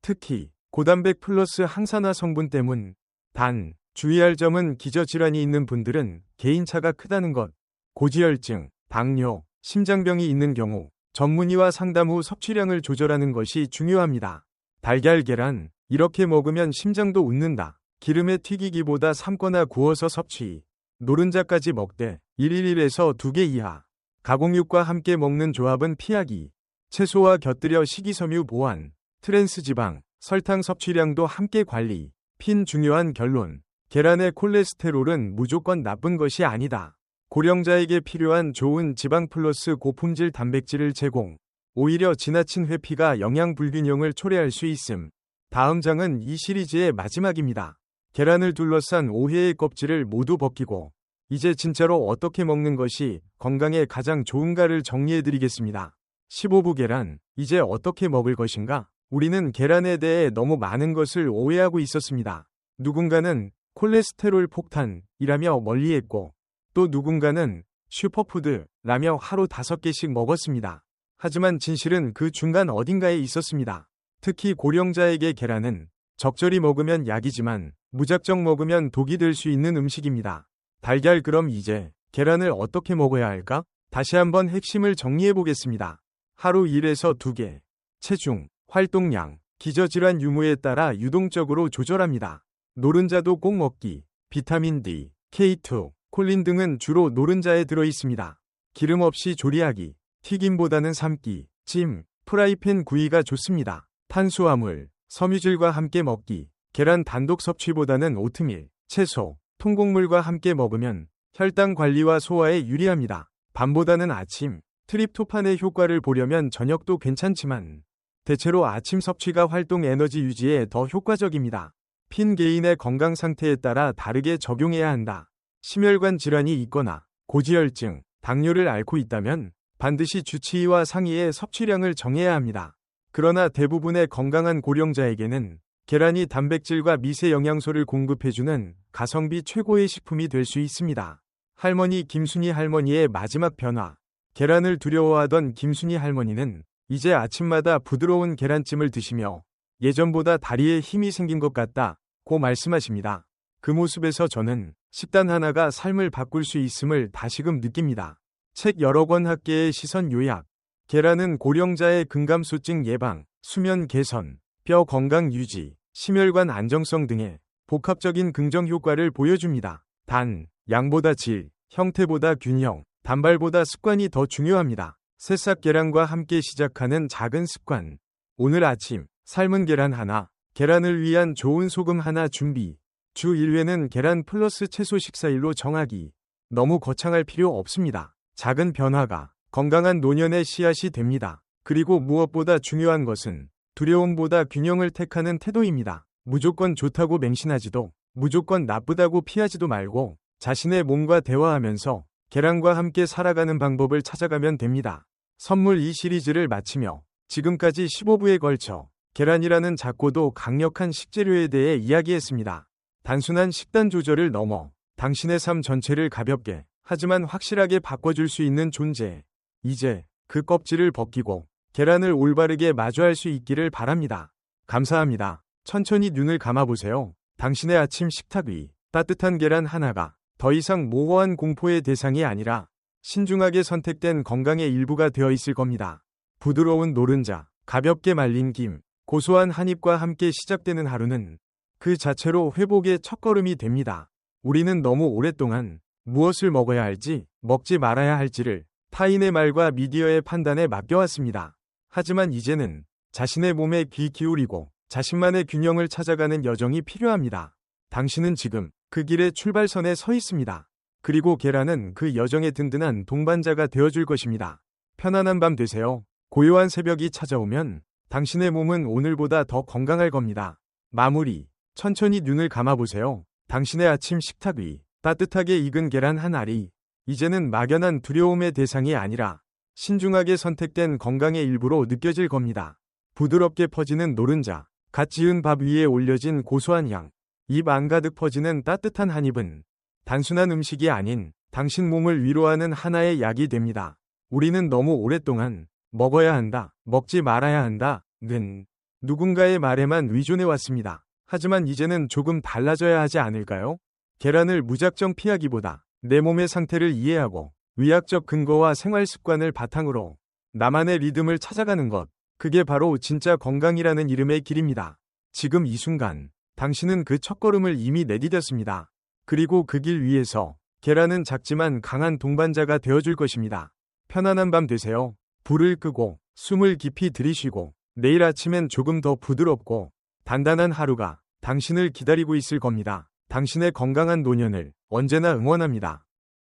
특히 고단백 플러스 항산화 성분 때문. 단, 주의할 점은 기저질환이 있는 분들은 개인차가 크다는 것, 고지혈증, 당뇨, 심장병이 있는 경우 전문의와 상담 후 섭취량을 조절하는 것이 중요합니다. 달걀, 계란, 이렇게 먹으면 심장도 웃는다. 기름에 튀기기보다 삶거나 구워서 섭취. 노른자까지 먹되 1일에서 2개 이하. 가공육과 함께 먹는 조합은 피하기. 채소와 곁들여 식이섬유 보완. 트랜스지방, 설탕 섭취량도 함께 관리. 핀 중요한 결론. 계란의 콜레스테롤은 무조건 나쁜 것이 아니다. 고령자에게 필요한 좋은 지방 플러스 고품질 단백질을 제공. 오히려 지나친 회피가 영양 불균형을 초래할 수 있음. 다음 장은 이 시리즈의 마지막입니다. 계란을 둘러싼 오해의 껍질을 모두 벗기고 이제 진짜로 어떻게 먹는 것이 건강에 가장 좋은가를 정리해드리겠습니다. 15부 계란, 이제 어떻게 먹을 것인가? 우리는 계란에 대해 너무 많은 것을 오해하고 있었습니다. 누군가는 콜레스테롤 폭탄이라며 멀리했고 또 누군가는 슈퍼푸드라며 하루 5개씩 먹었습니다. 하지만 진실은 그 중간 어딘가에 있었습니다. 특히 고령자에게 계란은 적절히 먹으면 약이지만 무작정 먹으면 독이 될 수 있는 음식입니다. 달걀, 그럼 이제 계란을 어떻게 먹어야 할까? 다시 한번 핵심을 정리해 보겠습니다. 하루 1에서 2개. 체중, 활동량, 기저질환 유무에 따라 유동적으로 조절합니다. 노른자도 꼭 먹기. 비타민 D, K2, 콜린 등은 주로 노른자에 들어 있습니다. 기름 없이 조리하기. 튀김보다는 삶기, 찜, 프라이팬 구이가 좋습니다. 탄수화물, 섬유질과 함께 먹기. 계란 단독 섭취보다는 오트밀, 채소, 통곡물과 함께 먹으면 혈당 관리와 소화에 유리합니다. 밤보다는 아침, 트립토판의 효과를 보려면 저녁도 괜찮지만 대체로 아침 섭취가 활동 에너지 유지에 더 효과적입니다. 핀 개인의 건강 상태에 따라 다르게 적용해야 한다. 심혈관 질환이 있거나 고지혈증, 당뇨를 앓고 있다면 반드시 주치의와 상의해 섭취량을 정해야 합니다. 그러나 대부분의 건강한 고령자에게는 계란이 단백질과 미세 영양소를 공급해주는 가성비 최고의 식품이 될 수 있습니다. 할머니 김순희 할머니의 마지막 변화. 계란을 두려워하던 김순희 할머니는 이제 아침마다 부드러운 계란찜을 드시며 예전보다 다리에 힘이 생긴 것 같다고 말씀하십니다. 그 모습에서 저는 식단 하나가 삶을 바꿀 수 있음을 다시금 느낍니다. 책 여러 권 학계의 시선 요약. 계란은 고령자의 근감소증 예방, 수면 개선, 뼈 건강 유지, 심혈관 안정성 등의 복합적인 긍정 효과를 보여줍니다. 단, 양보다 질, 형태보다 균형, 단발보다 습관이 더 중요합니다. 새싹 계란과 함께 시작하는 작은 습관. 오늘 아침, 삶은 계란 하나, 계란을 위한 좋은 소금 하나 준비. 주 1회는 계란 플러스 채소 식사일로 정하기. 너무 거창할 필요 없습니다. 작은 변화가 건강한 노년의 씨앗이 됩니다. 그리고 무엇보다 중요한 것은 두려움보다 균형을 택하는 태도입니다. 무조건 좋다고 맹신하지도, 무조건 나쁘다고 피하지도 말고 자신의 몸과 대화하면서 계란과 함께 살아가는 방법을 찾아가면 됩니다. 선물 이 시리즈를 마치며 지금까지 15부에 걸쳐 계란이라는 작고도 강력한 식재료에 대해 이야기했습니다. 단순한 식단 조절을 넘어 당신의 삶 전체를 가볍게 하지만 확실하게 바꿔줄 수 있는 존재. 이제 그 껍질을 벗기고 계란을 올바르게 마주할 수 있기를 바랍니다. 감사합니다. 천천히 눈을 감아보세요. 당신의 아침 식탁 위 따뜻한 계란 하나가 더 이상 모호한 공포의 대상이 아니라 신중하게 선택된 건강의 일부가 되어 있을 겁니다. 부드러운 노른자, 가볍게 말린 김, 고소한 한 입과 함께 시작되는 하루는 그 자체로 회복의 첫걸음이 됩니다. 우리는 너무 오랫동안 무엇을 먹어야 할지, 먹지 말아야 할지를 타인의 말과 미디어의 판단에 맡겨왔습니다. 하지만 이제는 자신의 몸에 귀 기울이고 자신만의 균형을 찾아가는 여정이 필요합니다. 당신은 지금 그 길의 출발선에 서 있습니다. 그리고 계란은 그 여정의 든든한 동반자가 되어줄 것입니다. 편안한 밤 되세요. 고요한 새벽이 찾아오면 당신의 몸은 오늘보다 더 건강할 겁니다. 마무리. 천천히 눈을 감아보세요. 당신의 아침 식탁 위 따뜻하게 익은 계란 한 알이 이제는 막연한 두려움의 대상이 아니라 신중하게 선택된 건강의 일부로 느껴질 겁니다. 부드럽게 퍼지는 노른자, 갓 지은 밥 위에 올려진 고소한 향, 입 안가득 퍼지는 따뜻한 한 입은 단순한 음식이 아닌 당신 몸을 위로하는 하나의 약이 됩니다. 우리는 너무 오랫동안 먹어야 한다, 먹지 말아야 한다는 누군가의 말에만 의존해왔습니다. 하지만 이제는 조금 달라져야 하지 않을까요? 계란을 무작정 피하기보다 내 몸의 상태를 이해하고 의학적 근거와 생활 습관을 바탕으로 나만의 리듬을 찾아가는 것, 그게 바로 진짜 건강이라는 이름의 길입니다. 지금 이 순간 당신은 그 첫걸음을 이미 내디뎠습니다. 그리고 그 길 위에서 계란은 작지만 강한 동반자가 되어줄 것입니다. 편안한 밤 되세요. 불을 끄고 숨을 깊이 들이쉬고 내일 아침엔 조금 더 부드럽고 단단한 하루가 당신을 기다리고 있을 겁니다. 당신의 건강한 노년을 언제나 응원합니다.